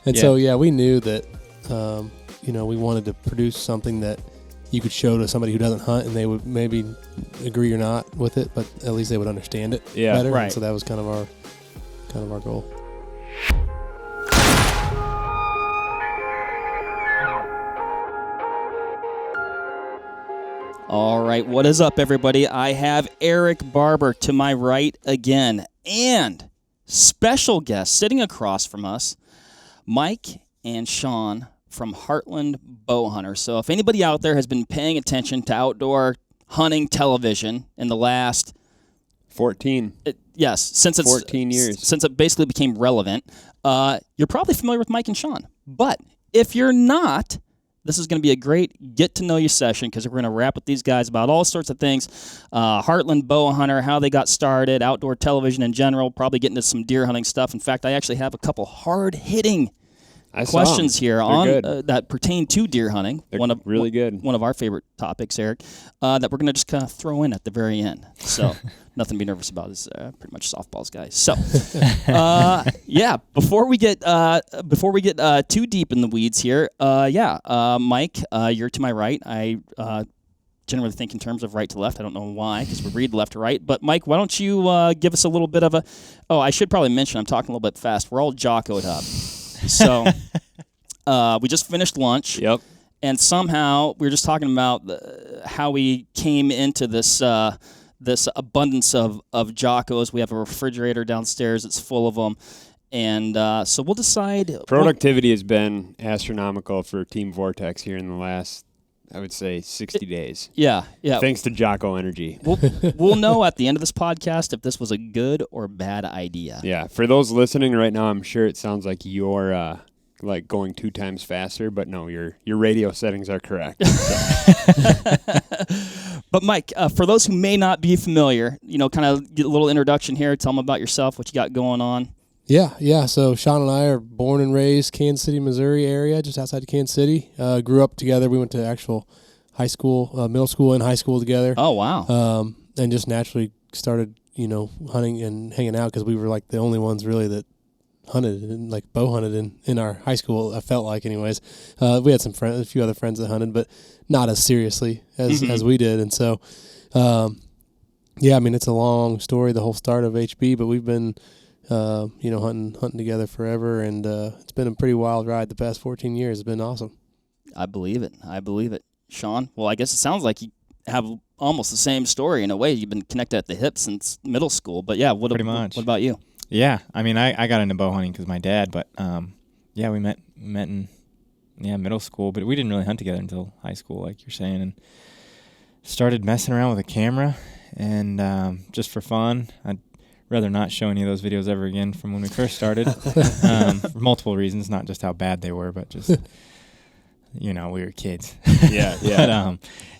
And so, we knew that, we wanted to produce something that you could show to somebody who doesn't hunt, and they would maybe agree or not with it, but at least they would understand it better. Right. And so that was kind of our goal. All right, what is up, everybody? I have Eric Barber to my right again, and special guest sitting across from us, Mike and Shawn from Heartland Bowhunter. So if anybody out there has been paying attention to outdoor hunting television in the last 14. Since 14 years. Since it basically became relevant, you're probably familiar with Mike and Shawn. But if you're not, this is going to be a great get-to-know-you session because we're going to rap with these guys about all sorts of things. Heartland Bowhunter, how they got started, outdoor television in general, probably getting into some deer hunting stuff. In fact, I actually have a couple hard-hitting questions here on that pertain to deer hunting. They're really good. One of our favorite topics, Eric, that we're going to just kind of throw in at the very end. So nothing to be nervous about. Is pretty much softballs, guys. So before we get too deep in the weeds here, Mike, you're to my right. I generally think in terms of right to left. I don't know why, because we read left to right. But Mike, why don't you give us a little bit of a? Oh, I should probably mention I'm talking a little bit fast. We're all jockoed up. So we just finished lunch. Yep. And somehow we were just talking about how we came into this this abundance of Jockos. We have a refrigerator downstairs that's full of them. And so we'll decide. Productivity has been astronomical for Team Vortex here in the last, I would say, 60 days. Yeah. Thanks to Jocko Energy. We'll know at the end of this podcast if this was a good or bad idea. Yeah. For those listening right now, I'm sure it sounds like you're like going 2 times faster, but no, your radio settings are correct. But Mike, for those who may not be familiar, kind of get a little introduction here. Tell them about yourself, what you got going on. Yeah. So Shawn and I are born and raised Kansas City, Missouri area, just outside of Kansas City. Grew up together. We went to actual high school, middle school and high school together. Oh, wow. And just naturally started, hunting and hanging out because we were like the only ones really that hunted and like bow hunted in our high school. I felt like, anyways. We had a few other friends that hunted, but not as seriously as we did. And so, it's a long story, the whole start of HB, but we've been hunting together forever, and it's been a pretty wild ride the past 14 years. It's been awesome. I believe it. Shawn, well, I guess it sounds like you have almost the same story in a way. You've been connected at the hip since middle school, but pretty much. What about you? Yeah, I got into bow hunting because my dad, but we met in middle school, but we didn't really hunt together until high school, like you're saying, and started messing around with a camera, and just for fun. I'd rather not show any of those videos ever again from when we first started, for multiple reasons, not just how bad they were, but just, we were kids. Yeah.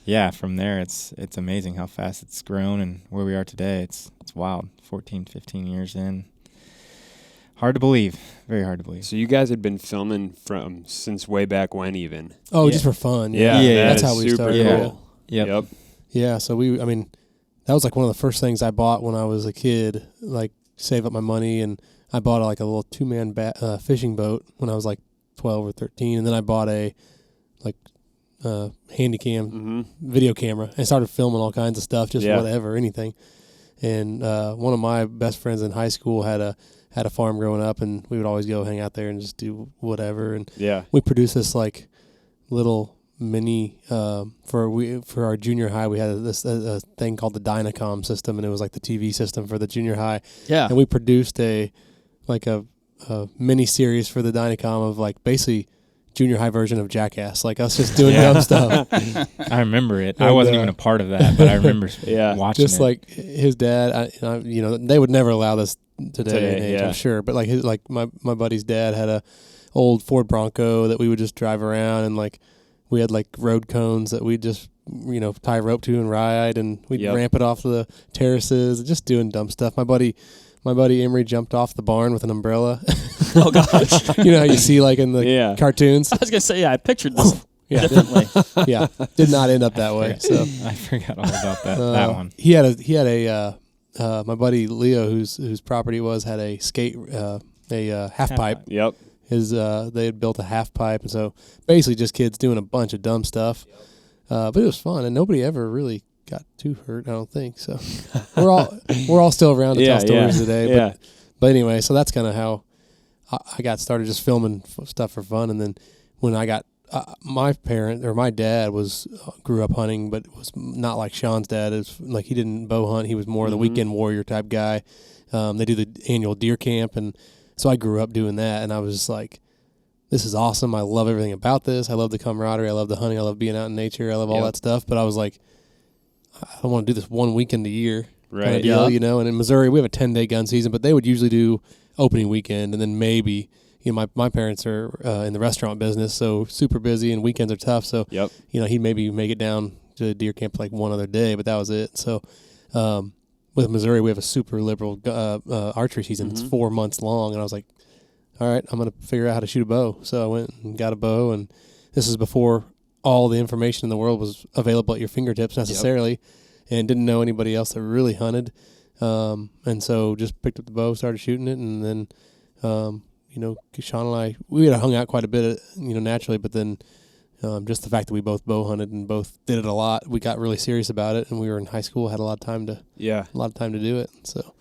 But, from there, it's amazing how fast it's grown and where we are today. It's wild, 14, 15 years in. Hard to believe, very hard to believe. So you guys had been filming since way back when even? Oh, just for fun. Yeah. That's how we started. Cool. Yep. Yeah, so that was like one of the first things I bought when I was a kid, like save up my money, and I bought like a little 2-man fishing boat when I was like 12 or 13, and then I bought a Handycam video camera and started filming all kinds of stuff, just whatever, anything. And one of my best friends in high school had a farm growing up, and we would always go hang out there and just do whatever. And we produced this like little mini for our junior high. We had a thing called the Dynacom system, and it was like the TV system for the junior high. Yeah, and we produced a mini series for the Dynacom of like basically junior high version of Jackass, like us just doing dumb stuff. I remember it. I wasn't even a part of that, but I remember watching just it. Like his dad, they would never allow this today and age, I'm sure. But like my buddy's dad had a old Ford Bronco that we would just drive around, and like we had like road cones that we'd just tie a rope to and ride, and we'd ramp it off the terraces, just doing dumb stuff. My buddy Emery jumped off the barn with an umbrella. Oh gosh! You know how you see like in the cartoons. I was gonna say, I pictured this differently. Did not end up that way. So I forgot all about that one. He had a my buddy Leo, whose property it was, had a skate a half pipe. Yep. they had built a half pipe, and so basically just kids doing a bunch of dumb stuff. But it was fun, and nobody ever really got too hurt, I don't think. So we're all still around to tell stories today. But anyway, so that's kind of how I got started, just filming stuff for fun. And then when I got my dad grew up hunting, but was not like Shawn's dad. It's like he didn't bow hunt. He was more the weekend warrior type guy. They do the annual deer camp, and so I grew up doing that. And I was just like, this is awesome. I love everything about this. I love the camaraderie. I love the hunting. I love being out in nature. I love all that stuff. But I was like, I don't want to do this one weekend a year kind of deal, you know. And in Missouri, we have a 10-day gun season, but they would usually do opening weekend, and then maybe, you know, my parents are in the restaurant business, so super busy, and weekends are tough. So, you know, he'd maybe make it down to deer camp like one other day, but that was it. So, with Missouri, we have a super liberal archery season. It's 4 months long, and I was like, all right, I'm going to figure out how to shoot a bow. So I went and got a bow, and this is before all the information in the world was available at your fingertips necessarily, and didn't know anybody else that really hunted. And so just picked up the bow, started shooting it, and then, you know, Shawn and I, we had hung out quite a bit, you know, naturally, but then just the fact that we both bow hunted and both did it a lot, we got really serious about it, and we were in high school, had a lot of time to do it. So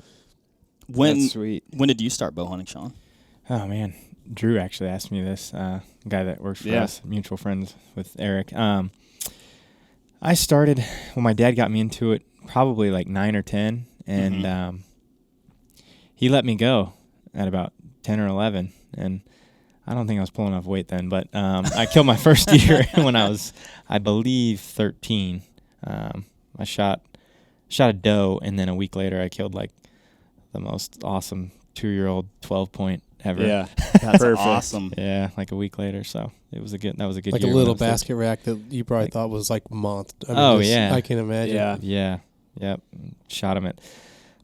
that's sweet. When did you start bow hunting, Shawn? Oh man, Drew actually asked me this. Guy that works for us, mutual friends with Eric. I started when my dad got me into it, probably like 9 or 10, and he let me go at about 10 or 11, and I don't think I was pulling enough weight then, but I killed my first deer when I was, I believe, 13. I shot a doe, and then a week later I killed like the most awesome 2-year-old 12-point ever. Yeah, that's awesome. Yeah, like a week later, so that was a good like year. A little basket rack that you probably thought was like monster. I can imagine. Yep. Shot him at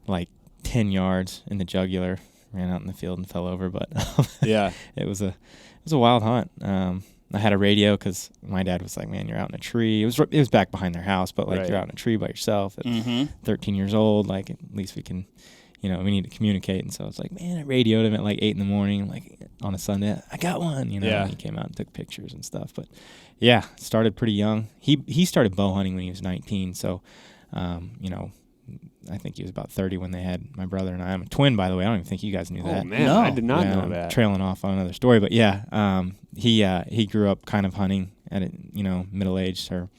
like 10 yards in the jugular. Ran out in the field and fell over, but it was a wild hunt. I had a radio because my dad was like, "Man, you're out in a tree." It was back behind their house, but like you're out in a tree by yourself at 13 years old. Like at least we can, you know, we need to communicate. And so it's like, man, I radioed him at like 8 in the morning, like on a Sunday. I got one, you know. And he came out and took pictures and stuff. But yeah, started pretty young. He started bow hunting when he was 19. So, you know, I think he was about 30 when they had my brother and I. I'm a twin, by the way. I don't even think you guys knew that. Oh man, no. I did not know I'm that. Trailing off on another story, but he grew up kind of hunting at middle aged or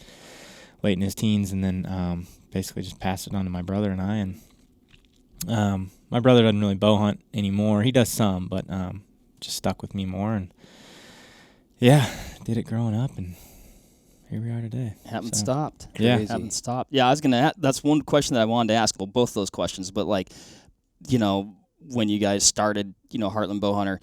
late in his teens, and then basically just passed it on to my brother and I. And my brother doesn't really bow hunt anymore. He does some, but just stuck with me more, and did it growing up, and here we are today. Haven't stopped. Yeah. Haven't stopped. Yeah, I was going to that's one question that I wanted to ask. Well, both those questions, but like, you know, when you guys started, you know, Heartland Bowhunter,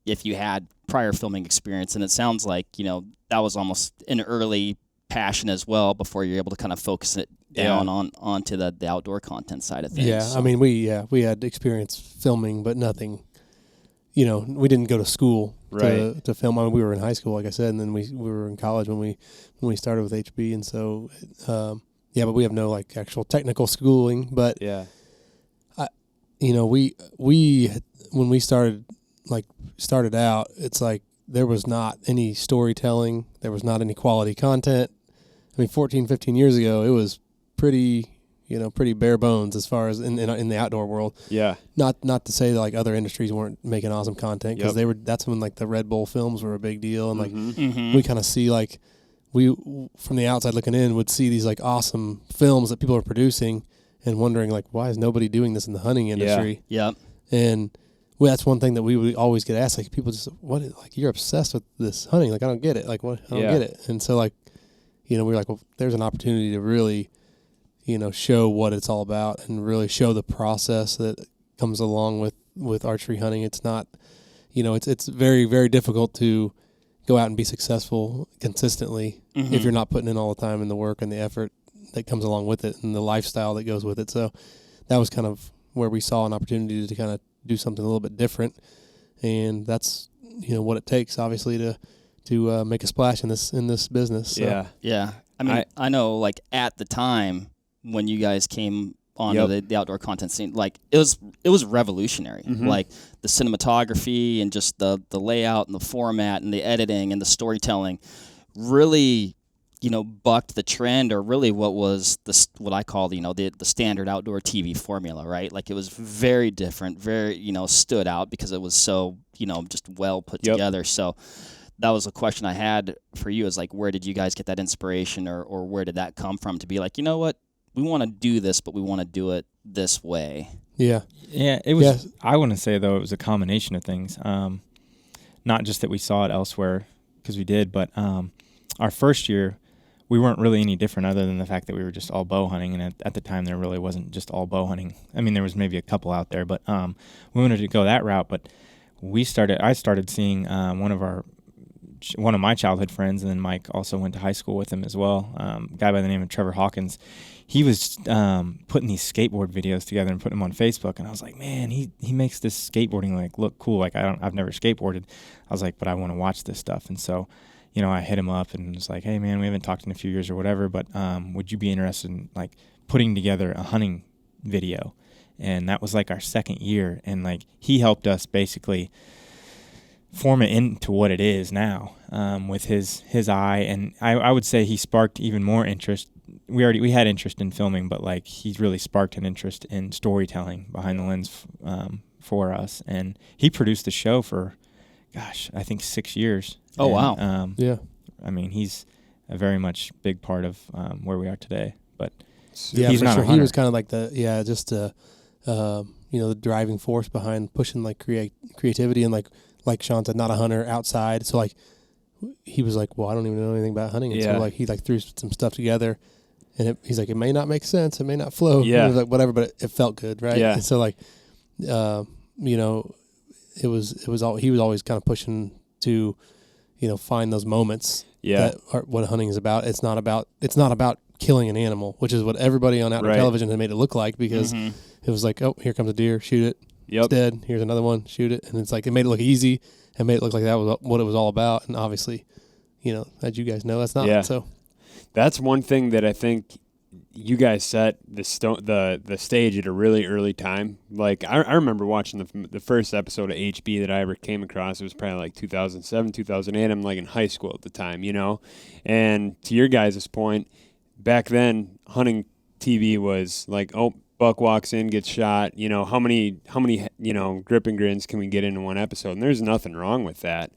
if you had prior filming experience, and it sounds like, you know, that was almost an early passion as well before you're able to kind of focus it down onto the outdoor content side of things. Yeah, so. I mean, we had experience filming, but nothing, you know, we didn't go to school to film. I mean, we were in high school, like I said, and then we were in college when we started with HB, and so but we have no like actual technical schooling. But you know, we when we started out, it's like there was not any storytelling, there was not any quality content. I mean, 14, 15 years ago, it was pretty bare bones as far as in the outdoor world. Yeah. Not to say that like other industries weren't making awesome content, because that's when like the Red Bull films were a big deal, and like we kind of see like we from the outside looking in would see these like awesome films that people are producing and wondering like, why is nobody doing this in the hunting industry? Yeah. And that's one thing that we would always get asked, like people just, you're obsessed with this hunting, like I don't get it, like what, I don't get it. And so like, you know, we're like, well, there's an opportunity to really, you know, show what it's all about and really show the process that comes along with archery hunting. It's not, you know, it's very, very difficult to go out and be successful consistently if you're not putting in all the time and the work and the effort that comes along with it and the lifestyle that goes with it. So that was kind of where we saw an opportunity to kind of do something a little bit different, and that's, you know, what it takes obviously to make a splash in this business. So. Yeah. I mean, I know like at the time when you guys came onto the outdoor content scene. Like it was revolutionary. Like the cinematography and just the layout and the format and the editing and the storytelling really, bucked the trend, or really what was what I call, the standard outdoor TV formula, right? Like it was very different, very, stood out because it was so, just well put together. So that was a question I had for you, is like, where did you guys get that inspiration, or where did that come from to be like, you know what, we want to do this, but we want to do it this way? Yeah, it was. Yeah. I wouldn't say, though, it was a combination of things. Not just that we saw it elsewhere, because we did, but our first year, we weren't really any different other than the fact that we were just all bow hunting, and at the time there really wasn't just all bow hunting. I mean, there was maybe a couple out there, but we wanted to go that route. But I started seeing one of my childhood friends, and then Mike also went to high school with him as well, a guy by the name of Trevor Hawkins. He was putting these skateboard videos together and putting them on Facebook, and I was like, man, he makes this skateboarding like look cool. Like I've never skateboarded. I was like, but I want to watch this stuff. And so, I hit him up and was like, hey man, we haven't talked in a few years or whatever, but would you be interested in like putting together a hunting video? And that was like our second year, and like he helped us basically form it into what it is now, with his eye. And I would say he sparked even more interest. We had interest in filming, but like he's really sparked an interest in storytelling behind the lens for us. And he produced the show for, I think 6 years. Oh, and, wow. Yeah. I mean, he's a very much big part of where we are today. But he's not sure. He was kind of like the driving force behind pushing like creativity, and like Shawn said, not a hunter outside. So like he was like, well, I don't even know anything about hunting. And so like he like threw some stuff together, and he's like, it may not make sense, it may not flow, like whatever, but it felt good, right? Yeah. And so like, it was all, he was always kind of pushing to, find those moments. Yeah. That are what hunting is about. It's not about killing an animal, which is what everybody on outdoor television had made it look like, because it was like, oh, here comes a deer, shoot it. Yep. It's dead. Here's another one, shoot it. And it's like, it made it look easy and made it look like that was what it was all about. And obviously, as you guys know, that's not. Yeah. So that's one thing that I think you guys set the stage at a really early time. Like I remember watching the first episode of HB that I ever came across. It was probably like 2007, 2008. I'm like in high school at the time, And to your guys' point, back then hunting TV was like, oh, buck walks in, gets shot. How many grip and grins can we get into one episode? And there's nothing wrong with that.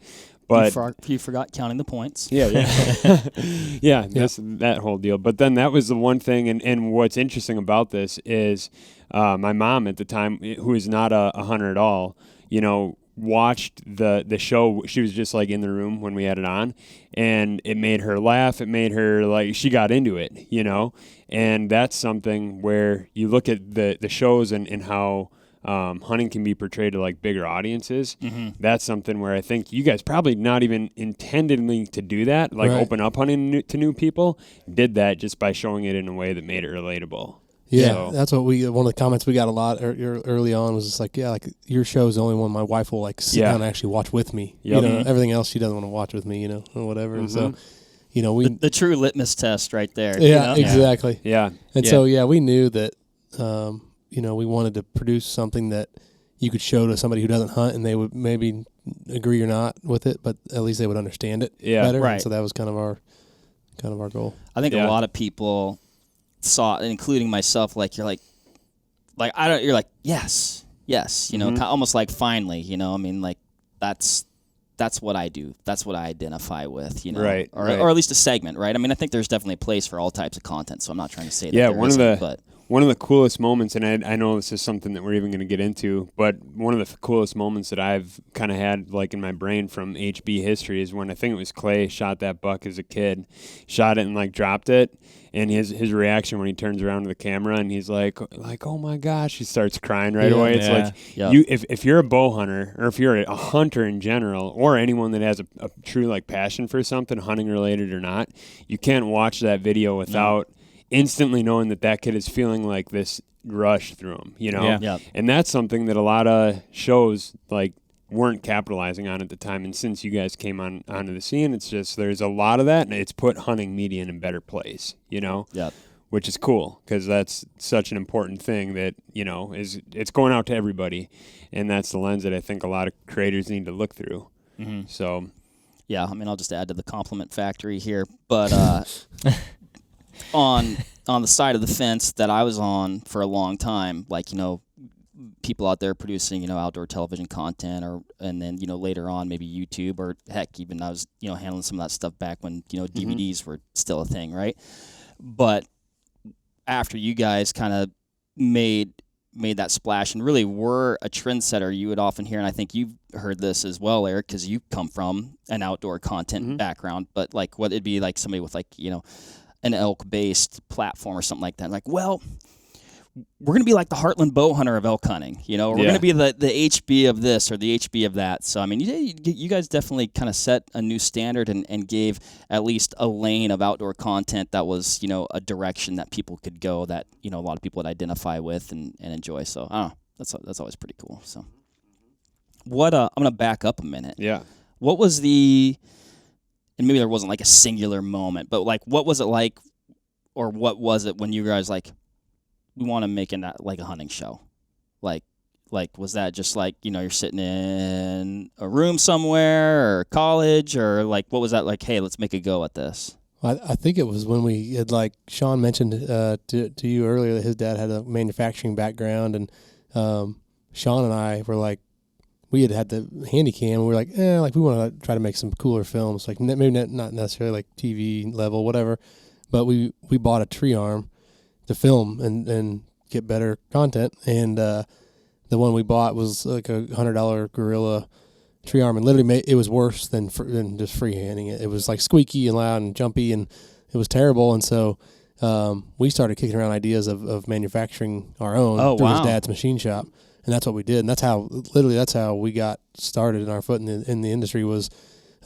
But you forgot counting the points. Yeah. That whole deal. But then that was the one thing. And what's interesting about this is my mom at the time, who is not a hunter at all, watched the show. She was just like in the room when we had it on, and it made her laugh. It made her like, she got into it, and that's something where you look at the shows and how hunting can be portrayed to like bigger audiences. That's something where I think you guys probably not even intending to do that, like open up hunting to new people, did that just by showing it in a way that made it relatable. Yeah, so that's what one of the comments we got a lot early on was just like, like your show is the only one my wife will like sit down and actually watch with me. Yep. Everything else she doesn't want to watch with me, or whatever. So, the true litmus test right there. Yeah, exactly. Yeah. And so we knew that we wanted to produce something that you could show to somebody who doesn't hunt, and they would maybe agree or not with it, but at least they would understand it better. Right. And so that was kind of our goal. I think a lot of people saw, including myself, like you're like you're like yes, almost like finally, I mean, like that's what I do, that's what I identify with, right, or at least a segment, right? I mean, I think there's definitely a place for all types of content, so I'm not trying to say that one of the coolest moments, and I know this is something that we're even going to get into, but one of the coolest moments that I've kind of had like in my brain from HB history is when I think it was Clay shot that buck as a kid, shot it and like dropped it. And his reaction when he turns around to the camera and he's like, oh my gosh, he starts crying right away. It's like if you're a bow hunter, or if you're a hunter in general, or anyone that has a true like passion for something, hunting related or not, you can't watch that video without instantly knowing that kid is feeling like this rush through him, Yeah. And that's something that a lot of shows like weren't capitalizing on at the time. And since you guys came onto the scene, it's just there's a lot of that, and it's put hunting media in a better place, Yeah. which is cool because that's such an important thing that, it's going out to everybody. And that's the lens that I think a lot of creators need to look through. Mm-hmm. So, yeah, I mean, I'll just add to the compliment factory here. But on the side of the fence that I was on for a long time, people out there producing, outdoor television content, and then, later on maybe YouTube, or heck, even I was, handling some of that stuff back when, DVDs were still a thing, right? But after you guys kind of made that splash and really were a trendsetter, you would often hear, and I think you've heard this as well, Eric, because you come from an outdoor content background, but what it'd be like somebody with an elk-based platform or something like that. Well, we're going to be like the Heartland Bowhunter of elk hunting. We're going to be the HB of this or the HB of that. So, I mean, you guys definitely kind of set a new standard and gave at least a lane of outdoor content that was, a direction that people could go that, a lot of people would identify with and enjoy. So, I don't know. That's always pretty cool. So, I'm going to back up a minute. Yeah. What was and maybe there wasn't a singular moment, but what was it like, or what was it when you guys we want to make it a hunting show? Was that just you're sitting in a room somewhere or college, or what was that like? Hey, let's make a go at this. I think it was when we had, Shawn mentioned to you earlier that his dad had a manufacturing background, and Shawn and I were we had the handy cam, and we were we want to try to make some cooler films, maybe not necessarily TV level, whatever, but we bought a tree arm to film and get better content, and the one we bought was $100 Gorilla tree arm, and literally it was worse than just freehanding it. It was squeaky and loud and jumpy, and it was terrible. And so we started kicking around ideas of manufacturing our own through his dad's machine shop, and that's what we did. And that's how we got started in our foot in the industry, was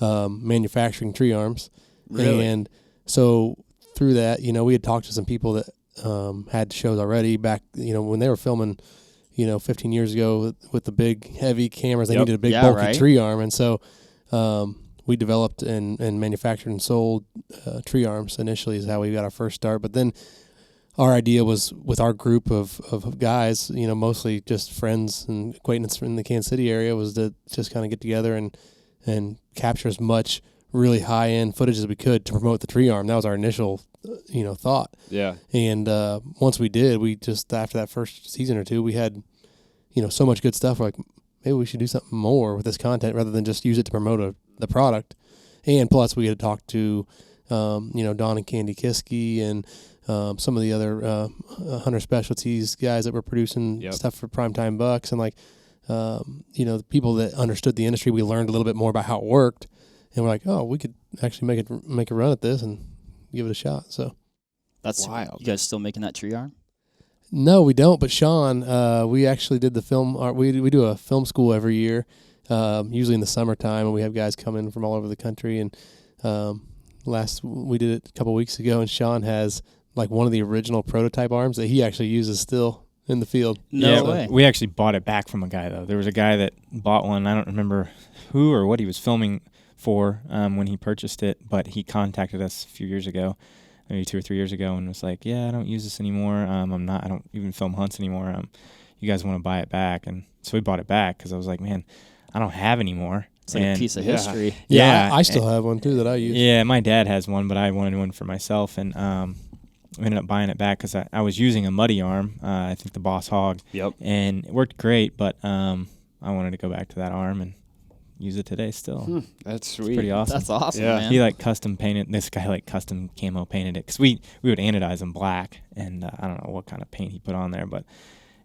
manufacturing tree arms. Really? And so through that, we had talked to some people that had shows already back, when they were filming, 15 years ago with the big heavy cameras. They needed a big bulky tree arm. And so we developed and manufactured and sold tree arms initially is how we got our first start. But then our idea was, with our group of guys, mostly just friends and acquaintances in the Kansas City area, was to just kind of get together and capture as much really high-end footage as we could to promote the tree arm. That was our initial thought. Yeah. And once we did, we just, after that first season or two, we had, so much good stuff. We're maybe we should do something more with this content rather than just use it to promote the product. And plus, we had talked to, Don and Candy Kiski and some of the other hunter specialties guys that were producing stuff for Primetime Bucks. And the people that understood the industry, we learned a little bit more about how it worked. And we're we could actually make a run at this and give it a shot. So that's wild. You guys still making that tree arm? No, we don't. But Shawn, we actually did the film. We do a film school every year, usually in the summertime, and we have guys come in from all over the country. And we did it a couple weeks ago, and Shawn has one of the original prototype arms that he actually uses still in the field. No way. We actually bought it back from a guy, though. There was a guy that bought one. I don't remember who or what he was filming for when he purchased it, but he contacted us a few years ago, maybe 2 or 3 years ago, and was like, I don't use this anymore. I don't even film hunts anymore. You guys want to buy it back? And so we bought it back because I was like, man, I don't have any more. It's a piece of history. Yeah, I still have one too that I use. Yeah, my dad has one, but I wanted one for myself, and we ended up buying it back because I was using a muddy arm, I think the Boss Hog, and it worked great, but I wanted to go back to that arm and use it today still. That's sweet. It's pretty awesome. That's awesome, man. He custom painted, this guy custom camo painted it, because we would anodize them black, and I don't know what kind of paint he put on there, but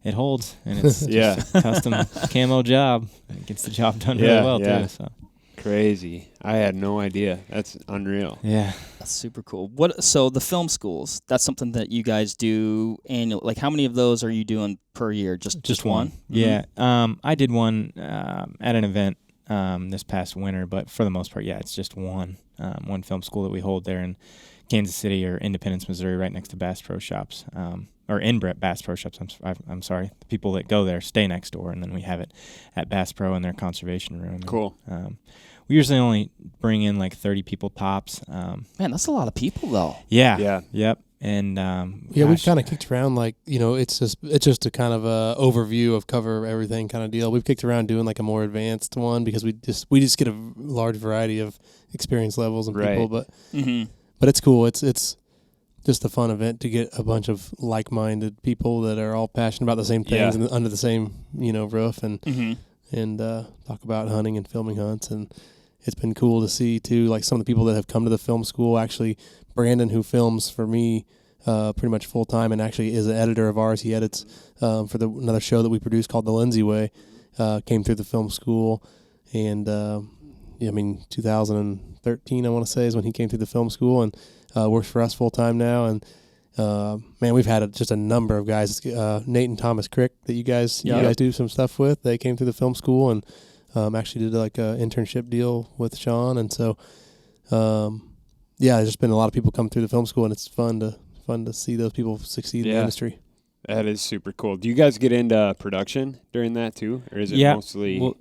it holds, and it's just a custom camo job. It gets the job done really well too. So crazy. I had no idea. That's unreal. Yeah. That's super cool. So the film schools, that's something that you guys do annually. How many of those are you doing per year? Just one? Mm-hmm. Yeah. I did one at an event this past winter, but for the most part, it's just one film school that we hold there in Kansas City or Independence, Missouri, right next to Bass Pro Shops, or in Bass Pro Shops. I'm sorry. The people that go there stay next door, and then we have it at Bass Pro in their conservation room. Cool. We usually only bring in 30 people tops. Man, that's a lot of people, though. Yeah. Yep. And we've kind of kicked around it's just a kind of a overview of cover everything kind of deal. We've kicked around doing like a more advanced one because we just get a large variety of experience levels and people, but it's cool. It's just a fun event to get a bunch of like-minded people that are all passionate about the same things and under the same roof and talk about hunting and filming hunts. And it's been cool to see too, like some of the people that have come to the film school. Actually, Brandon, who films for me pretty much full time and actually is an editor of ours. He edits for another show that we produce called The Lindsay Way. Came through the film school, and 2013 I want to say is when he came through the film school and works for us full time now. And man, we've had just a number of guys. Nate and Thomas Crick that you guys do some stuff with. They came through the film school and actually did like a internship deal with Shawn, and so there's just been a lot of people come through the film school, and it's fun to see those people succeed in the industry. That is super cool. Do you guys get into production during that too, or is it mostly? Well,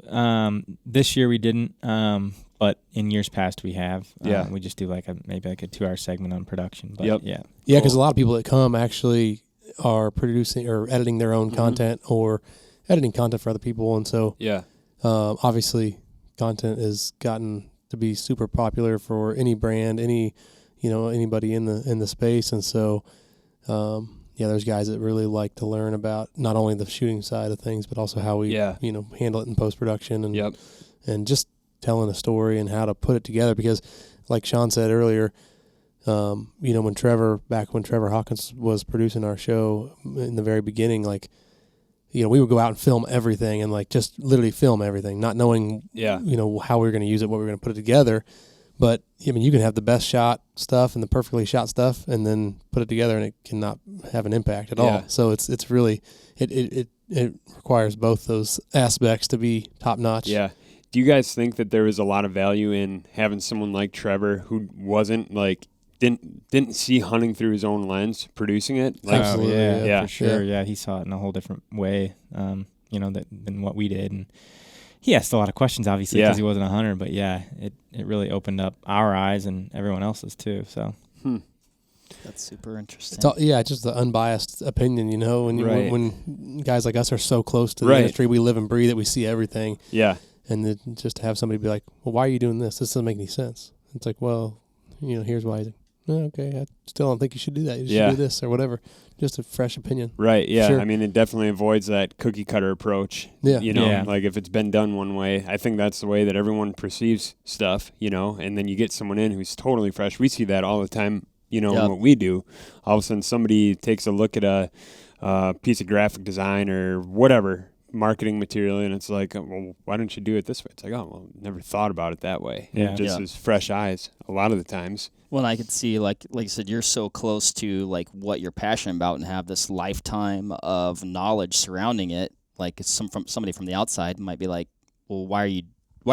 this year we didn't, but in years past we have. We just do maybe a 2-hour segment on production. But because a lot of people that come actually are producing or editing their own content or editing content for other people, and so obviously content has gotten to be super popular for any brand, anybody in the space, and so there's guys that really like to learn about not only the shooting side of things, but also how we handle it in post production and just telling a story and how to put it together. Because, like Shawn said earlier, when Trevor Hawkins was producing our show in the very beginning, we would go out and film everything and just literally film everything, not knowing, how we were going to use it, what we were going to put it together. But you can have the best shot stuff and the perfectly shot stuff and then put it together and it cannot have an impact at all. So it's really, it requires both those aspects to be top notch. Yeah. Do you guys think that there was a lot of value in having someone like Trevor who wasn't didn't see hunting through his own lens, producing it? Absolutely, for sure. Yeah, he saw it in a whole different way, than what we did, and he asked a lot of questions, obviously, because he wasn't a hunter. But it really opened up our eyes and everyone else's too. So that's super interesting. It's just the unbiased opinion, when guys like us are so close to the industry, we live and breathe it, we see everything. Yeah, and then just to have somebody be like, "Well, why are you doing this? This doesn't make any sense." It's like, well, here's why. He's like, okay, I still don't think you should do that. You should do this or whatever. Just a fresh opinion. Right, yeah. Sure. I mean, it definitely avoids that cookie-cutter approach. Yeah. Like if it's been done one way, I think that's the way that everyone perceives stuff, and then you get someone in who's totally fresh. We see that all the time, in what we do. All of a sudden somebody takes a look at a piece of graphic design or whatever, marketing material, and it's like, well, why don't you do it this way? It's like, oh, well, never thought about it that way. Yeah. Just as fresh eyes a lot of the times. Well, I could see, like you said, you're so close to what you're passionate about and have this lifetime of knowledge surrounding it. Like somebody from the outside might be like, well, why are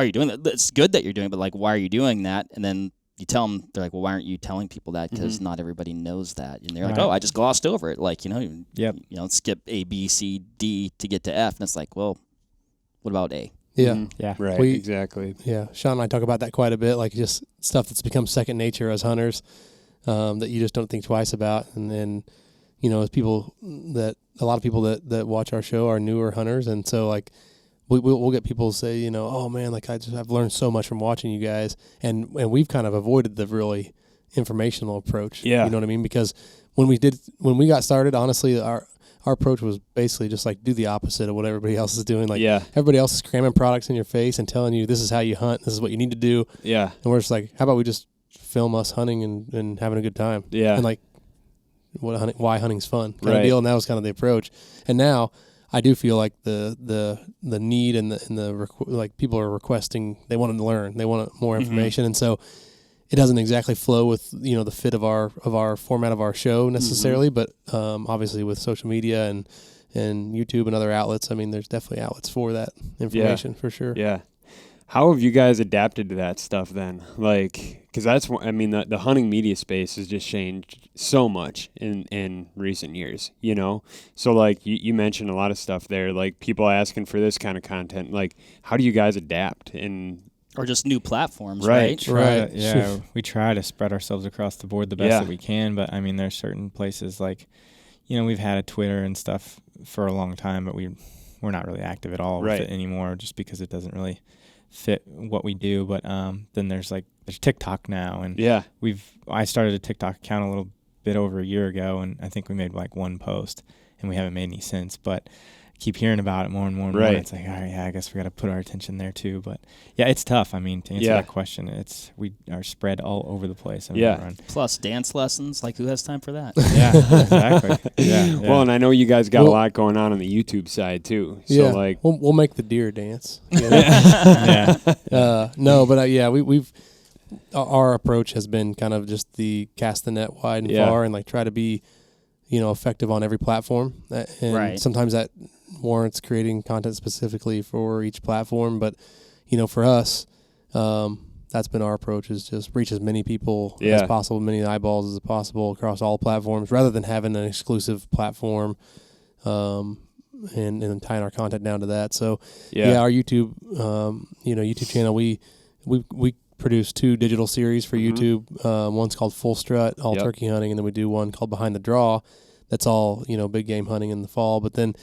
you doing that? It's good that you're doing it, but why are you doing that? And then you tell them, they're like, well, why aren't you telling people that? Because not everybody knows that. And they're like, oh, I just glossed over it. Skip A, B, C, D to get to F. And it's like, well, what about A? Yeah. Yeah. Right. Exactly. Yeah. Shawn and I talk about that quite a bit, just stuff that's become second nature as hunters, that you just don't think twice about. And then, as a lot of people that watch our show are newer hunters. And so we'll get people say, oh man, I've learned so much from watching you guys. And we've kind of avoided the really informational approach. Yeah. You know what I mean? Because when we got started, honestly, our approach was basically just do the opposite of what everybody else is doing. Everybody else is cramming products in your face and telling you this is how you hunt, this is what you need to do. Yeah. And we're just how about we just film us hunting and having a good time? Yeah. And why hunting's fun kind of deal. And that was kind of the approach. And now I do feel like the need and the people are requesting, they want to learn, they want more information. And so it doesn't exactly flow with the fit of our format of our show necessarily, but obviously with social media and YouTube and other outlets, I mean, there's definitely outlets for that information for sure. Yeah. How have you guys adapted to that stuff then? Because that's the hunting media space has just changed so much in recent years. So you mentioned a lot of stuff there, people asking for this kind of content. How do you guys adapt? And Or just new platforms, Right. right? We try to spread ourselves across the board the best that we can, but I mean, there's certain places like, we've had a Twitter and stuff for a long time, but we're not really active at all with it anymore, just because it doesn't really fit what we do. But then there's TikTok now, and I started a TikTok account a little bit over a year ago, and I think we made like one post, and we haven't made any since, but keep hearing about it more and more and more. It's like, all right, I guess we got to put our attention there too. But yeah, it's tough. I mean, to answer that question, we are spread all over the place. Plus dance lessons. Like, who has time for that? Yeah, exactly. Yeah. Well, and I know you guys got a lot going on the YouTube side too. So like, we'll make the deer dance. Yeah. No, but we've our approach has been kind of just the cast the net wide and far, and like try to be, effective on every platform. And sometimes that warrants creating content specifically for each platform, but for us, that's been our approach, is just reach as many people as possible, many eyeballs as possible across all platforms, rather than having an exclusive platform and tying our content down to that. So our YouTube YouTube channel, we produce 2 digital series for YouTube. One's called Full Strut, all turkey hunting, and then we do one called Behind the Draw. That's all big game hunting in the fall. But then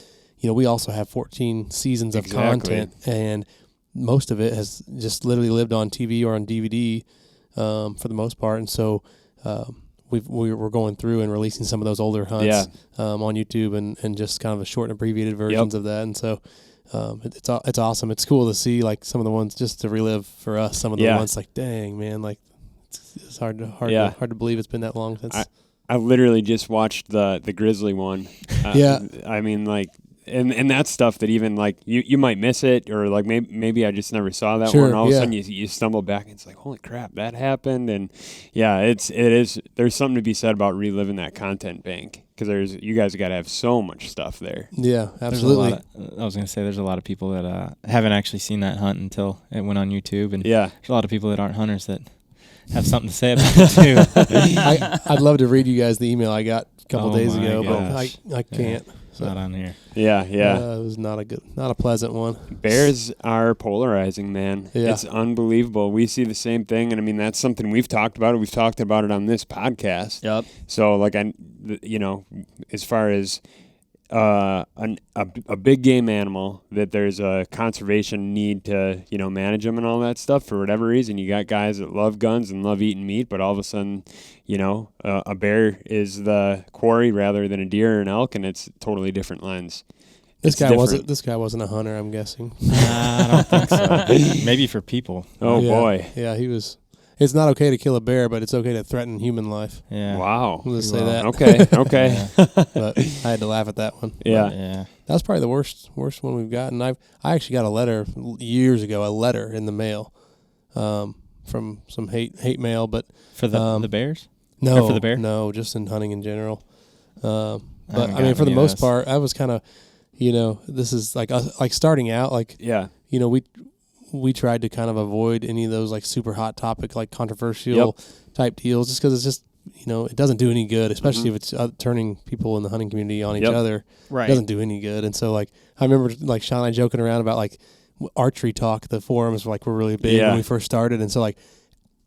we also have 14 seasons of content, and most of it has just literally lived on TV or on DVD for the most part. And so we're going through and releasing some of those older hunts on YouTube and just kind of a short and abbreviated versions of that. And so it's awesome. It's cool to see like some of the ones, just to relive for us some of the ones. Like, dang man, like it's hard to believe it's been that long since. I literally just watched the Grizzly one. I mean, like, and that's stuff that even like you might miss it, or like maybe I just never saw that one. All of a sudden you stumble back and it's like, holy crap, that happened. And it is there's something to be said about reliving that content bank, because you guys got to have so much stuff there. Yeah, absolutely. I was going to say there's a lot of people that haven't actually seen that hunt until it went on YouTube, and there's a lot of people that aren't hunters that have something to say about it too. I'd love to read you guys the email I got a couple days ago, but I can't. It's not on here. It was not a pleasant one. Bears are polarizing, man. It's unbelievable. We see the same thing, and I mean that's something we've talked about. We've talked about it on this podcast. Yep. So like as far as a big game animal that there's a conservation need to manage them and all that stuff, for whatever reason, you got guys that love guns and love eating meat, but all of a sudden a bear is the quarry rather than a deer or an elk, and it's a totally different lens. This guy wasn't a hunter, I'm guessing. I don't think so. Maybe for people. Boy. Yeah, he was. It's not okay to kill a bear, but it's okay to threaten human life. Yeah. Wow. We'll just say that. Okay. But I had to laugh at that one. Yeah. That was probably the worst one we've gotten. I actually got a letter years ago, in the mail, from some hate mail, but for the bears. No, or for the bear. No, just in hunting in general. But I mean, for the most part, I was kind of, this is like starting out, we tried to kind of avoid any of those like super hot topic, like controversial type deals, just because it's just, it doesn't do any good, especially if it's turning people in the hunting community on each other. Right. It doesn't do any good. And so like, I remember like Shawn and I joking around about like archery talk, the forums were really big when we first started. And so like,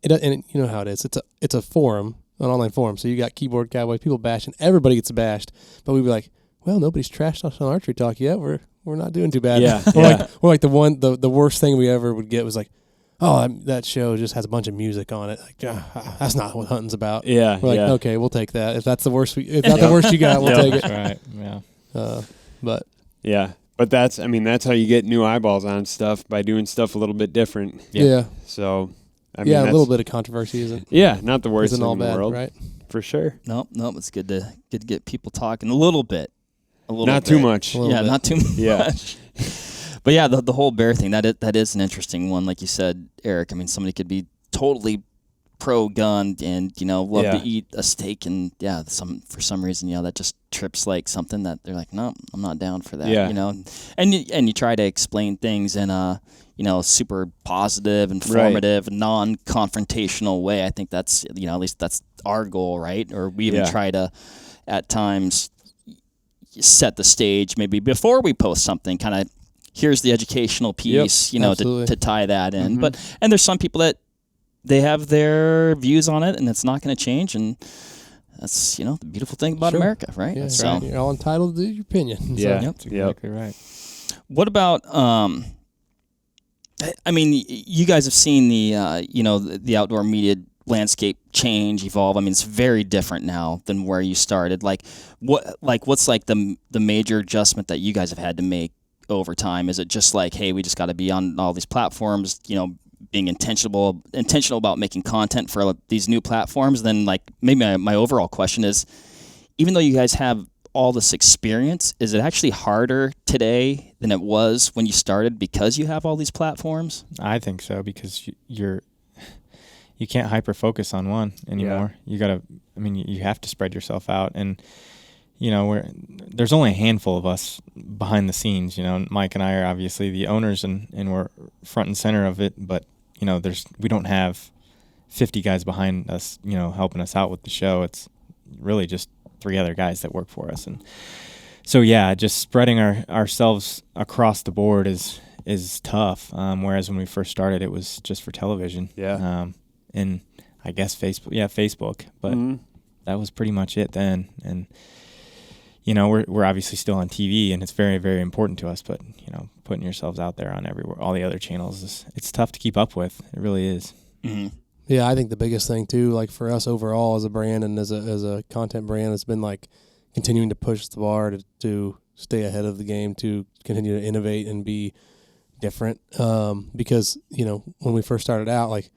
and you know how it is. It's a forum, an online forum. So you got keyboard cowboys, people bashing, everybody gets bashed. But we'd be like, well, nobody's trashed us on archery talk yet. We're not doing too bad. We're like the worst thing we ever would get was like, oh, that show just has a bunch of music on it. Like, that's not what hunting's about. Yeah. We're like, okay, we'll take that. If that's the worst, if that's the worst you got, we'll take it. Right. Yeah. But that's how you get new eyeballs on stuff, by doing stuff a little bit different. Yeah. So, a little bit of controversy isn't. Yeah, not the worst thing in the world, right? For sure. Nope. It's good to get people talking a little bit. Not too much. Not too much. Yeah. But yeah, the whole bear thing, that is an interesting one. Like you said, Eric, I mean, somebody could be totally pro-gun and, love to eat a steak, and for some reason, that just trips like something that they're like, no, I'm not down for that, And you try to explain things in a, super positive, informative, non-confrontational way. I think that's, at least that's our goal, right? Or we even try to, at times, set the stage maybe before we post something, kind of here's the educational piece, to tie that in. Mm-hmm. And there's some people that they have their views on it, and it's not going to change. And that's, the beautiful thing about America, right? Yeah, so you're all entitled to your opinion. Yeah, So. That's exactly right. What about, you guys have seen the outdoor media landscape change, evolve. I mean, it's very different now than where you started. What's the major adjustment that you guys have had to make over time? Is it just like, hey, we just got to be on all these platforms, being intentional about making content for these new platforms? Then maybe my overall question is, even though you guys have all this experience, is it actually harder today than it was when you started because you have all these platforms? I think so, because you can't hyper focus on one anymore. Yeah. You have to spread yourself out, and there's only a handful of us behind the scenes. Mike and I are obviously the owners, and we're front and center of it, but we don't have 50 guys behind us, helping us out with the show. It's really just 3 other guys that work for us. And so, just spreading ourselves across the board is tough. Whereas when we first started, it was just for television. Yeah. And I guess Facebook, but that was pretty much it then. And, we're obviously still on TV, and it's very, very important to us, but, putting yourselves out there on all the other channels, it's tough to keep up with. It really is. Mm-hmm. Yeah, I think the biggest thing too, for us overall as a brand and as a content brand, has been continuing to push the bar to stay ahead of the game, to continue to innovate and be different. Because when we first started out,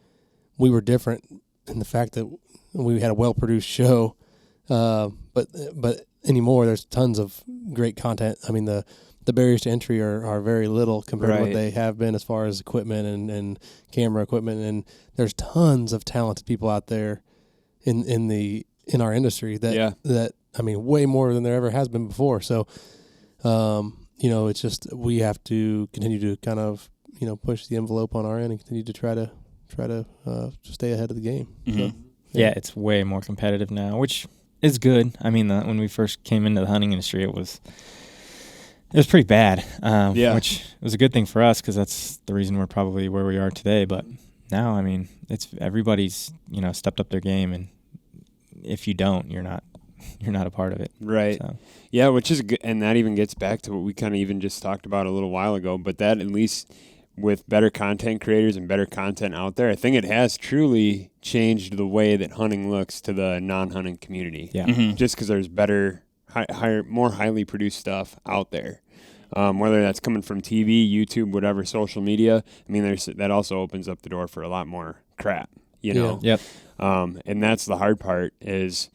we were different in the fact that we had a well produced show, but anymore there's tons of great content. I mean, the barriers to entry are very little compared to what they have been as far as equipment and camera equipment, and there's tons of talented people out there in our industry that way more than there ever has been before. So it's just, we have to continue to kind of push the envelope on our end and continue to try to stay ahead of the game. Mm-hmm. So, yeah, it's way more competitive now, which is good. I mean, when we first came into the hunting industry, it was pretty bad, which was a good thing for us, because that's the reason we're probably where we are today. But now, it's everybody's stepped up their game, and if you don't, you're not a part of it. Right. So. Yeah, which is good, and that even gets back to what we kind of even just talked about a little while ago. But that, at least with better content creators and better content out there, I think it has truly changed the way that hunting looks to the non-hunting community. Yeah. Mm-hmm. Just because there's better, more highly produced stuff out there. Whether that's coming from TV, YouTube, whatever, social media. That also opens up the door for a lot more crap, Yep. And that's the hard part, is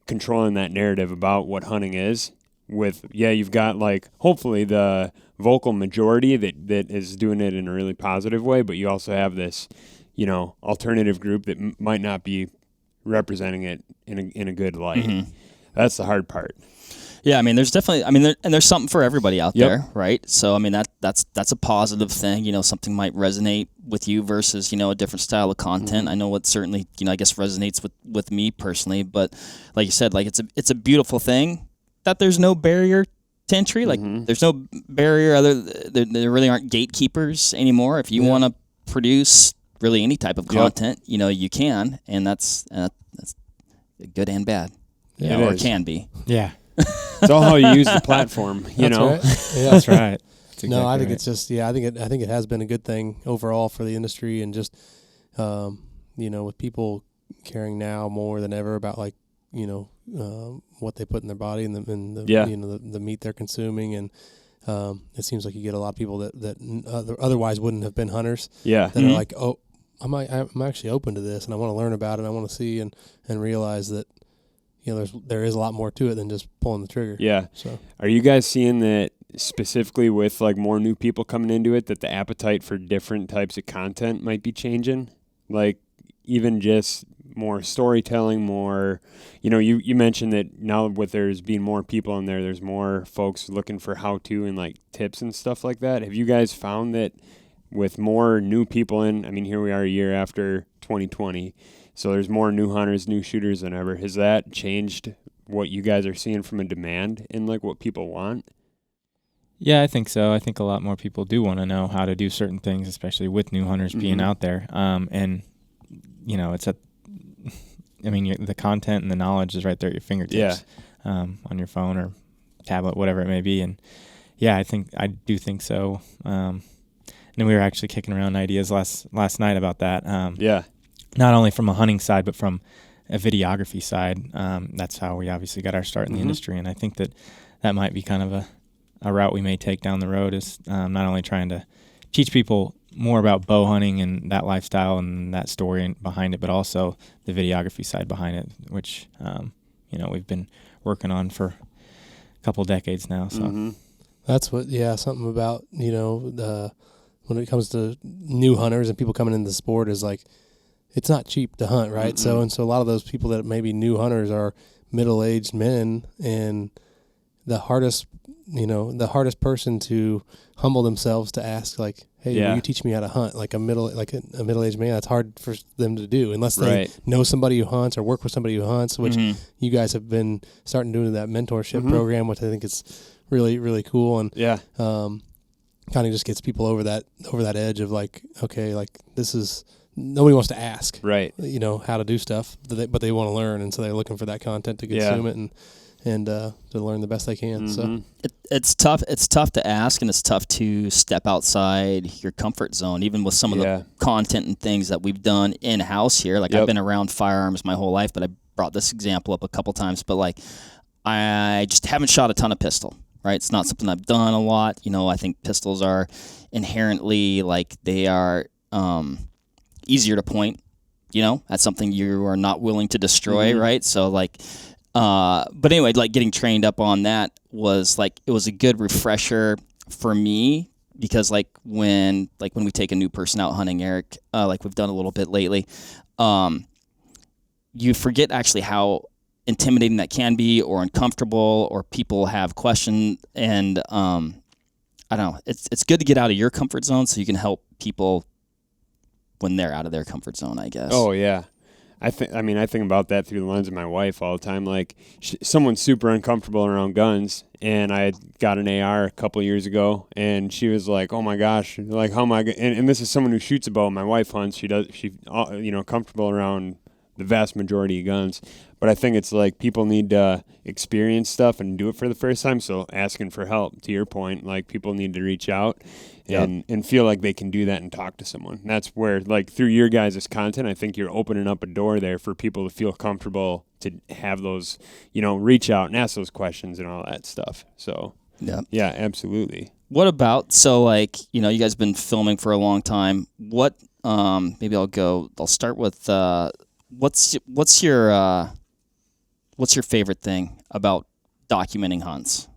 controlling that narrative about what hunting is. You've got hopefully the vocal majority that is doing it in a really positive way, but you also have this, alternative group that might not be representing it in a good light. Mm-hmm. That's the hard part. Yeah, there's definitely, there's something for everybody out there, right? So, that's a positive thing. Something might resonate with you versus, a different style of content. Mm-hmm. I know what certainly, I guess resonates with me personally, but like you said, it's a beautiful thing that there's no barrier to entry. There's no barrier there really aren't gatekeepers anymore. If you want to produce really any type of content, you can, and that's good and bad. Yeah, or it can be. Yeah. It's all how you use the platform, Right. Yeah. That's right. That's No, I think right. it's just I think it has been a good thing overall for the industry, and just with people caring now more than ever about what they put in their body and the meat they're consuming, and it seems like you get a lot of people that otherwise wouldn't have been hunters. Yeah. That are like, oh, I'm actually open to this, and I want to learn about it. I want to see and realize that there is a lot more to it than just pulling the trigger. Yeah. So, are you guys seeing that specifically with more new people coming into it, that the appetite for different types of content might be changing? Even just more storytelling, more, you mentioned that now with there's being more people in there, there's more folks looking for how-to and tips and stuff like that. Have you guys found that with more new people in, here we are a year after 2020, so there's more new hunters, new shooters than ever. Has that changed what you guys are seeing from a demand in what people want? Yeah, I think so. I think a lot more people do want to know how to do certain things, especially with new hunters being out there. And, it's the content and the knowledge is right there at your fingertips, on your phone or tablet, whatever it may be. And yeah, I do think so. And we were actually kicking around ideas last night about that. Not only from a hunting side, but from a videography side. That's how we obviously got our start in the industry. And I think that might be kind of a route we may take down the road, is not only trying to teach people more about bow hunting and that lifestyle and that story behind it, but also the videography side behind it, which, we've been working on for a couple decades now. So that's something about, when it comes to new hunters and people coming into the sport is like, it's not cheap to hunt, right? So a lot of those people that may be new hunters are middle-aged men, and the hardest person to humble themselves to ask, like, hey, will you teach me how to hunt? Like a middle-aged man, that's hard for them to do unless they know somebody who hunts or work with somebody who hunts, which you guys have been starting doing that mentorship program, which I think is really, really cool. And kind of just gets people over that edge of like, okay, like this is, nobody wants to ask, right? How to do stuff, but they want to learn, and so they're looking for that content to consume it and to learn the best they can. So it's tough. It's tough to ask, and it's tough to step outside your comfort zone, even with some of the content and things that we've done in house here. Like I've been around firearms my whole life, but I brought this example up a couple times. But like, I just haven't shot a ton of pistol. Right, it's not something I've done a lot. I think pistols are inherently they are easier to point. At something you are not willing to destroy. Right, so but anyway, getting trained up on that was it was a good refresher for me, because when we take a new person out hunting, Eric, we've done a little bit lately, you forget actually how intimidating that can be, or uncomfortable, or people have questions, and I don't know. It's good to get out of your comfort zone so you can help people when they're out of their comfort zone, I guess. Oh yeah, I think about that through the lens of my wife all the time. Like someone's super uncomfortable around guns, and I got an AR a couple of years ago, and she was like, "Oh my gosh, like how am I?" And this is someone who shoots a bow. My wife hunts. She comfortable around the vast majority of guns. But I think it's people need to experience stuff and do it for the first time. So asking for help, to your point, people need to reach out and feel like they can do that and talk to someone. And that's where, through your guys' content, I think you're opening up a door there for people to feel comfortable to have those, reach out and ask those questions and all that stuff. So, yeah, absolutely. What about, you guys have been filming for a long time. What, maybe I'll start with, what's your favorite thing about documenting hunts?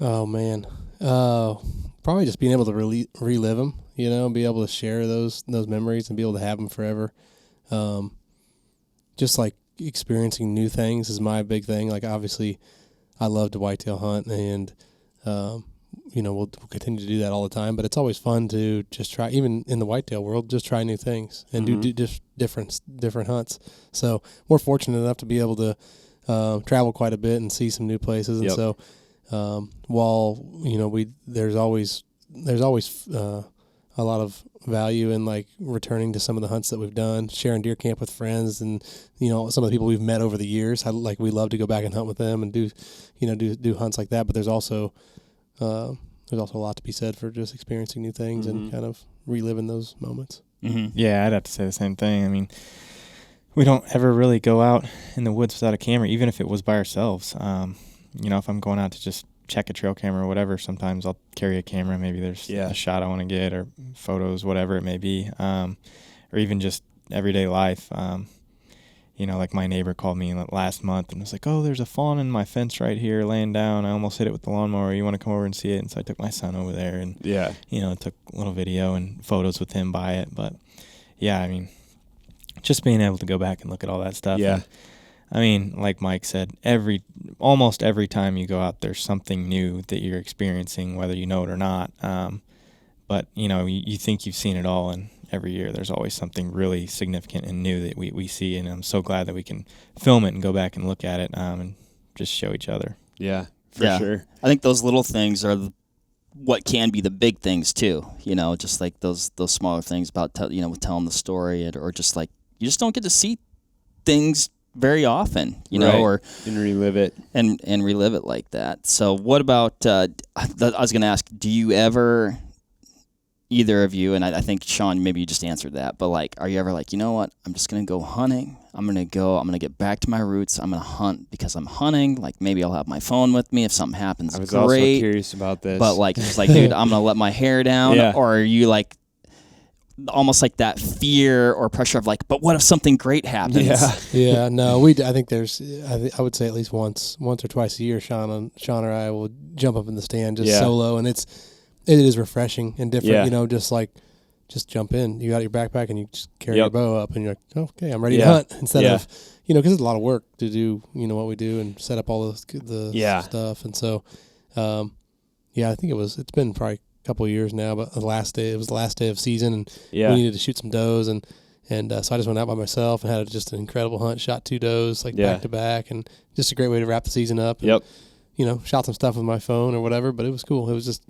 Oh man, probably just being able to relive them. Be able to share those memories and be able to have them forever. Just experiencing new things is my big thing. Obviously, I love to whitetail hunt, and we'll continue to do that all the time. But it's always fun to just try, even in the whitetail world, just try new things and do just different hunts. So we're fortunate enough to be able to travel quite a bit and see some new places. And so while there's always a lot of value in returning to some of the hunts that we've done, sharing deer camp with friends, and some of the people we've met over the years. We love to go back and hunt with them and do hunts like that. But there's also a lot to be said for just experiencing new things and kind of reliving those moments. Yeah, I'd have to say the same thing. I mean, we don't ever really go out in the woods without a camera, even if it was by ourselves. If I'm going out to just check a trail camera or whatever, sometimes I'll carry a camera. Maybe there's a shot I want to get, or photos, whatever it may be, or even just everyday life. My neighbor called me last month and was like, "Oh, there's a fawn in my fence right here laying down. I almost hit it with the lawnmower. You want to come over and see it?" And so I took my son over there and, took a little video and photos with him by it. But, just being able to go back and look at all that stuff. Yeah. And, like Mike said, almost every time you go out, there's something new that you're experiencing, whether you know it or not. But, you think you've seen it all, and every year there's always something really significant and new that we see, and I'm so glad that we can film it and go back and look at it and just show each other. Yeah, for sure. I think those little things are what can be the big things too, just like those smaller things about telling the story, or just like you just don't get to see things very often, or and relive it and relive it like that. So what about? I was going to ask, do you ever, either of you, and I think Shawn, maybe you just answered that, but like, are you ever like, you know what? I'm just going to go hunting. I'm going to get back to my roots. I'm going to hunt because I'm hunting. Like maybe I'll have my phone with me if something happens. I was great. also curious about this. But like, just like, dude, I'm going to let my hair down. Yeah. Or are you like, almost like that fear or pressure of like, but what if something great happens? Yeah. No, I think there's, I would say at least once or twice a year, Shawn or I will jump up in the stand just solo, and it is refreshing and different, just jump in. You got your backpack and you just carry your bow up, and you're like, oh, okay, I'm ready to hunt, instead of, because it's a lot of work to do, what we do and set up all the stuff. And so, I think it's been probably a couple of years now, but it was the last day of season, and we needed to shoot some does, and so I just went out by myself and had just an incredible hunt, shot 2 does back to back, and just a great way to wrap the season up. And, shot some stuff with my phone or whatever, but it was cool. It was just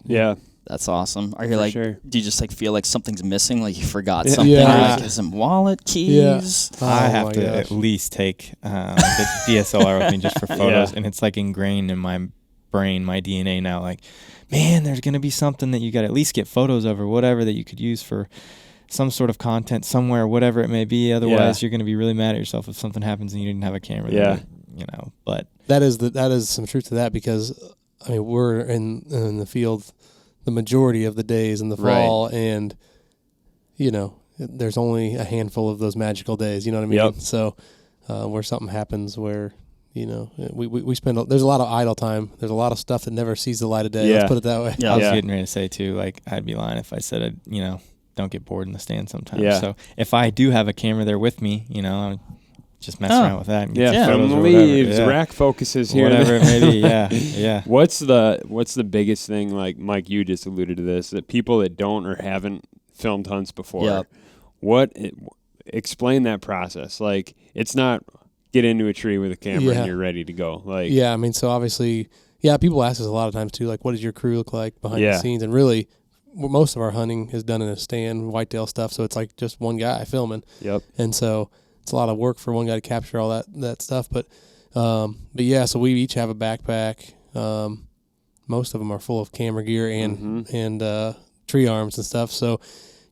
That's awesome. Are you like, sure. do you just like feel like something's missing, like you forgot something? Yeah. Like some wallet, keys? Yeah. I have to at least take the DSLR with me just for photos, and it's like ingrained in my brain, my DNA now. Like, man, there's going to be something that you got to at least get photos of, or whatever, that you could use for some sort of content somewhere, whatever it may be. Otherwise, you're going to be really mad at yourself if something happens and you didn't have a camera. Yeah. There, but that is some truth to that, because I mean, we're in the field the majority of the days in the fall, and there's only a handful of those magical days. You know what I mean? Yep. So where something happens, where we spend there's a lot of idle time. There's a lot of stuff that never sees the light of day. Let's put it that way. Yeah. I was getting ready to say too, like, I'd be lying if I said don't get bored in the stand sometimes. Yeah. So if I do have a camera there with me, I'll just mess around with that. And get from photos the or leaves, whatever. rack focuses here. Whatever it may be, yeah. What's the biggest thing, like Mike, you just alluded to this, that people that don't or haven't filmed hunts before, explain that process. Like, it's not get into a tree with a camera and you're ready to go. Like, I mean, so obviously, people ask us a lot of times too, like, what does your crew look like behind the scenes? And really, most of our hunting is done in a stand, whitetail stuff, so it's like just one guy filming. Yep. And so it's a lot of work for one guy to capture all that stuff. But so we each have a backpack. Most of them are full of camera gear and tree arms and stuff. So,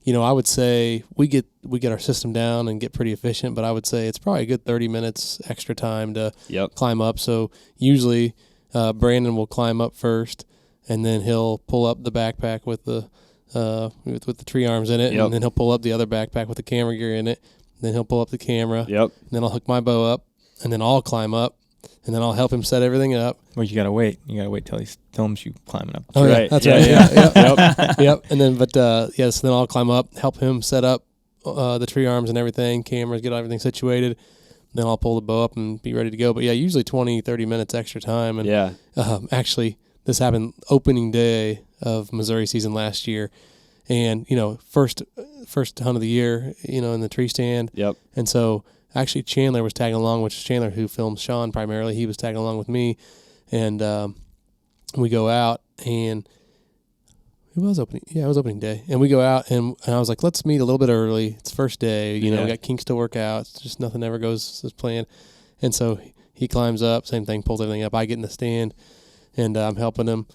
I would say we get our system down and get pretty efficient, but I would say it's probably a good 30 minutes extra time to climb up. So usually Brandon will climb up first, and then he'll pull up the backpack with the tree arms in it, and then he'll pull up the other backpack with the camera gear in it. Then he'll pull up the camera. And then I'll hook my bow up, and then I'll climb up, and then I'll help him set everything up. Well, you gotta wait. You gotta wait till he films you climbing up. Oh, right. That's right. Yeah. Yep. And then, so then I'll climb up, help him set up the tree arms and everything, cameras, get everything situated. Then I'll pull the bow up and be ready to go. But usually 20, 30 minutes extra time. And actually, this happened opening day of Missouri season last year. And, first hunt of the year, in the tree stand. Yep. And so actually Chandler was tagging along, which is Chandler who films Shawn primarily. He was tagging along with me. And we go out, and it was opening day. And we go out, and I was like, let's meet a little bit early. It's first day. We got kinks to work out. It's just nothing ever goes as planned. And so he climbs up, same thing, pulls everything up. I get in the stand, and I'm helping him.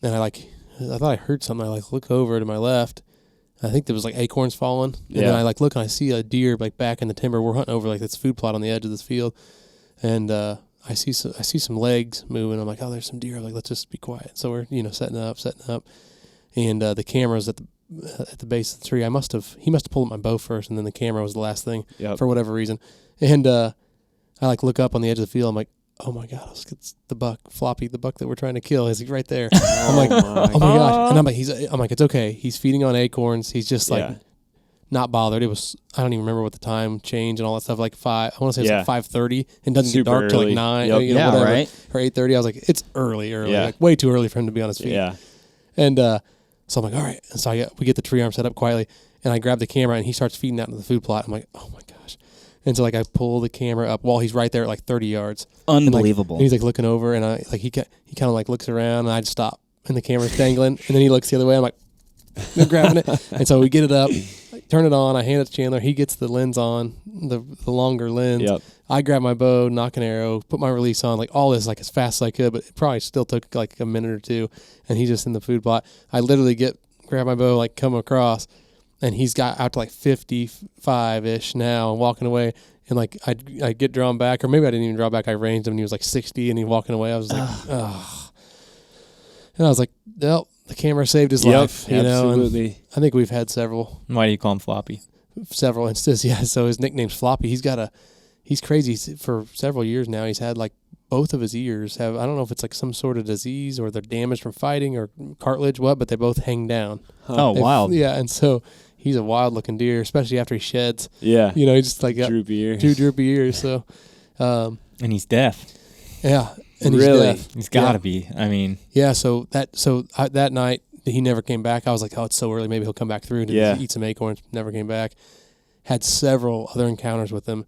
And I thought I heard something. I look over to my left. I think there was acorns falling. And then I look, and I see a deer back in the timber. We're hunting over this food plot on the edge of this field. And I see some legs moving. I'm like, oh, there's some deer. I'm like, let's just be quiet. So we're, setting up. And the camera's at the base of the tree. He must have pulled up my bow first, and then the camera was the last thing for whatever reason. And I look up on the edge of the field. I'm like, oh my God, it's the buck, Floppy, the buck that we're trying to kill. He's right there. I'm like, oh my gosh. And I'm like, it's okay. He's feeding on acorns. He's just not bothered. It was, I don't even remember what the time changed and all that stuff. I want to say it was 5:30, and doesn't Super get dark till early. 9. Whatever. Right. Or 8:30. I was like, it's early, way too early for him to be on his feet. Yeah. And so I'm like, all right. And so we get the tree arm set up quietly, and I grab the camera, and he starts feeding out into the food plot. I'm like, oh my gosh. And so I pull the camera up while he's right there at 30 yards. Unbelievable. And he's looking over, and he kind of looks around, and I just stop. and the camera's dangling, and then he looks the other way. I'm like, I'm grabbing it, and so we get it up, turn it on. I hand it to Chandler. He gets the lens on, the longer lens. Yep. I grab my bow, knock an arrow, put my release on, like all this, like as fast as I could, but it probably still took like a minute or two. And he's just in the food plot. I literally grab my bow, like come across, and he's got out to like 55-ish now and walking away. And like I get drawn back, or maybe I didn't even draw back. I ranged him and he was like 60 and he walking away. I was like, oh. And I was like, well, the camera saved his life. You know, and I think we've had several. Why do you call him Floppy? Several instances, yeah. So his nickname's Floppy. He's crazy for several years now. He's had like both of his ears have, I don't know if it's like some sort of disease or they're damaged from fighting or cartilage, but they both hang down. Oh, wild. Yeah, and so he's a wild looking deer, especially after he sheds. Yeah. You know, he just like got droopy ears. Two droopy ears. So, and he's deaf. Yeah. And really? He's deaf. He's got to be. I mean. Yeah, that night he never came back. I was like, oh, it's so early. Maybe he'll come back through and eat some acorns. Never came back. Had several other encounters with him,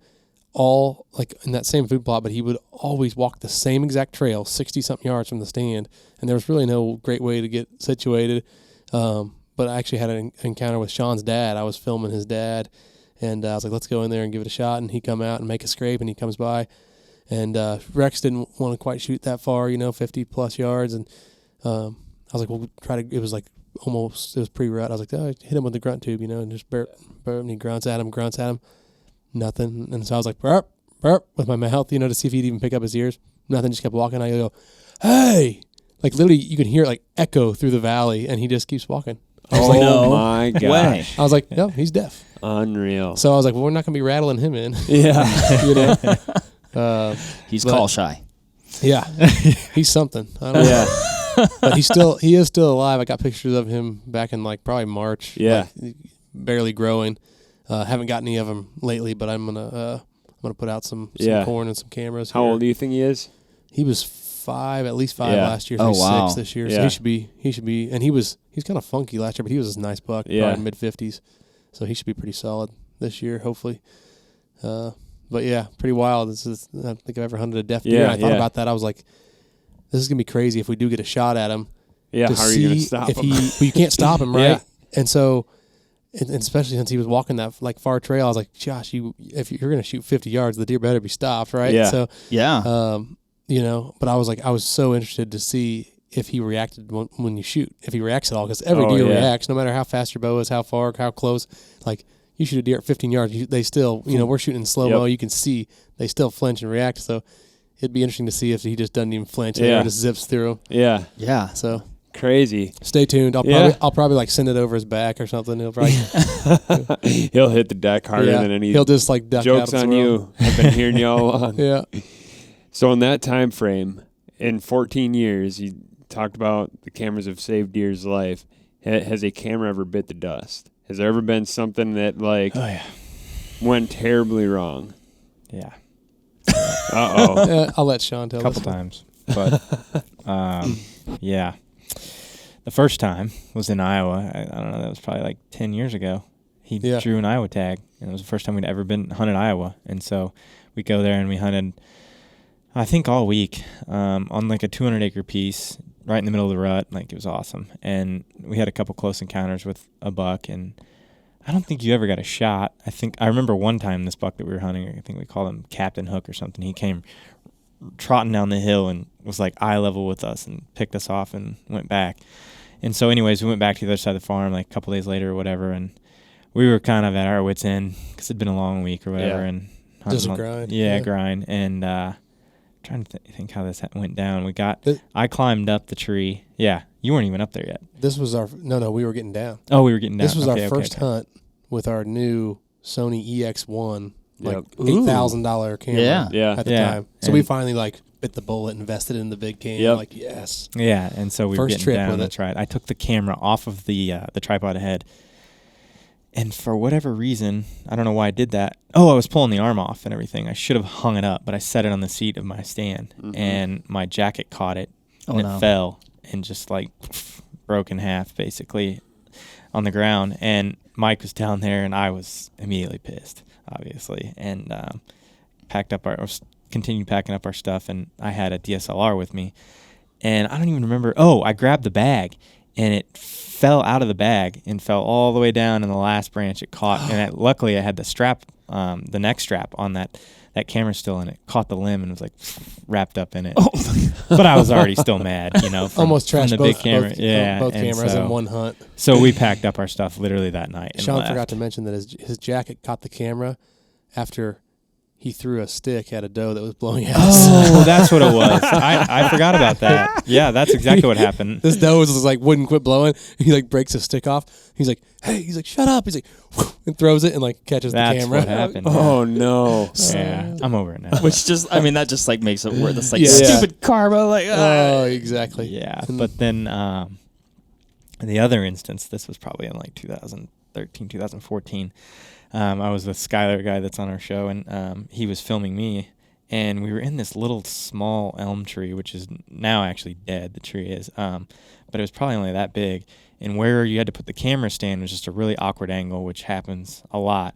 all like in that same food plot, but he would always walk the same exact trail, 60-something yards from the stand, and there was really no great way to get situated. But I actually had an encounter with Shawn's dad. I was filming his dad, and I was like, let's go in there and give it a shot, and he come out and make a scrape, and he comes by, and Rex didn't want to quite shoot that far, 50-plus yards, and I was like, well, it was like almost, it was pre-rut. I was like, oh, hit him with the grunt tube, and just burp, and he grunts at him, nothing. And so I was like, burp, burp, with my mouth, to see if he'd even pick up his ears. Nothing, just kept walking. I go, hey! Like, literally, you can hear it, like, echo through the valley, and he just keeps walking. I was my gosh. I was like, no, he's deaf. Unreal. So I was like, well, we're not going to be rattling him in. Yeah. He's call shy. Yeah. He's something. I don't know. But he is still alive. I got pictures of him back in, like, probably March. Yeah. Like, barely growing. Haven't got any of them lately, but I'm gonna put out some corn and some cameras. How old do you think he is? He was at least five last year. So he's 6 this year. Yeah. So he should be, and he's kind of funky last year, but he was a nice buck, probably mid-50s. So he should be pretty solid this year, hopefully. But yeah, pretty wild. I don't think I've ever hunted a deaf deer. I thought about that. I was like, this is gonna be crazy if we do get a shot at him. Yeah, how are you gonna stop him? Well, you can't stop him, right? Yeah. And so. And especially since he was walking that like far trail, I was like, Josh, if you're going to shoot 50 yards, the deer better be stopped, right? Yeah. So, yeah. But I was so interested to see if he reacted when you shoot, if he reacts at all, because every deer reacts, no matter how fast your bow is, how far, how close. Like, you shoot a deer at 15 yards, they still, we're shooting in slow-mo, you can see they still flinch and react. So it'd be interesting to see if he just doesn't even flinch and it just zips through. Yeah. Yeah. So. Crazy. Stay tuned. I'll probably like send it over his back or something. He'll probably he'll hit the deck harder than any. He'll just like duck jokes out on you. I've been hearing you all along. Yeah. So in that time frame, in 14 years, you talked about the cameras have saved deer's life. Has a camera ever bit the dust? Has there ever been something that went terribly wrong? Yeah. Uh-oh. I'll let Shawn tell us. A couple times, but yeah. The first time was in Iowa. I don't know. That was probably like 10 years ago. He drew an Iowa tag, and it was the first time we'd ever hunted Iowa. And so we go there and we hunted, I think, all week on like a 200-acre piece right in the middle of the rut. Like, it was awesome. And we had a couple close encounters with a buck, and I don't think you ever got a shot. I remember one time this buck that we were hunting, I think we called him Captain Hook or something. He came trotting down the hill and was like eye level with us and picked us off and went back. And so anyways, we went back to the other side of the farm like a couple days later or whatever, and we were kind of at our wits' end because it'd been a long week or whatever. And just a grind. Yeah, grind. And trying to think how this went down. I climbed up the tree. Yeah, you weren't even up there yet. This was we were getting down. Oh, we were getting down. This was our first hunt with our new Sony EX1, like $8,000 camera at the time. So we finally bit the bullet, invested in the big cam. Like, yes. Yeah, and so we were getting down. With it. That's right. I took the camera off of the tripod ahead, and for whatever reason, I don't know why I did that. Oh, I was pulling the arm off and everything. I should have hung it up, but I set it on the seat of my stand, and my jacket caught it, and it fell and just broke in half basically on the ground. And Mike was down there, and I was immediately pissed, obviously, and continued packing up our stuff, and I had a DSLR with me, and I don't even remember. Oh, I grabbed the bag, and it fell out of the bag and fell all the way down in the last branch. It caught, and luckily I had the strap, the neck strap on that camera still, and it caught the limb and was like wrapped up in it. Oh. But I was already still mad, almost trashed the both, big camera. both cameras in one hunt. So we packed up our stuff literally that night. And Shawn forgot to mention that his jacket caught the camera after he threw a stick at a doe that was blowing out. Oh, that's what it was. I forgot about that. Yeah, that's exactly what happened. This doe was just like wouldn't quit blowing. He like breaks his stick off. He's like, hey, he's like, shut up. He's like, and throws it and like catches the camera. That's what happened. Oh no. Yeah, I'm over it now. Which that just like makes it worse. It's like stupid karma. Like, oh, exactly. Yeah, but then in the other instance, this was probably in like 2013, 2014. I was with Skylar, a guy that's on our show, and he was filming me, and we were in this little small elm tree, which is now actually dead, the tree is, but it was probably only that big, and where you had to put the camera stand was just a really awkward angle, which happens a lot,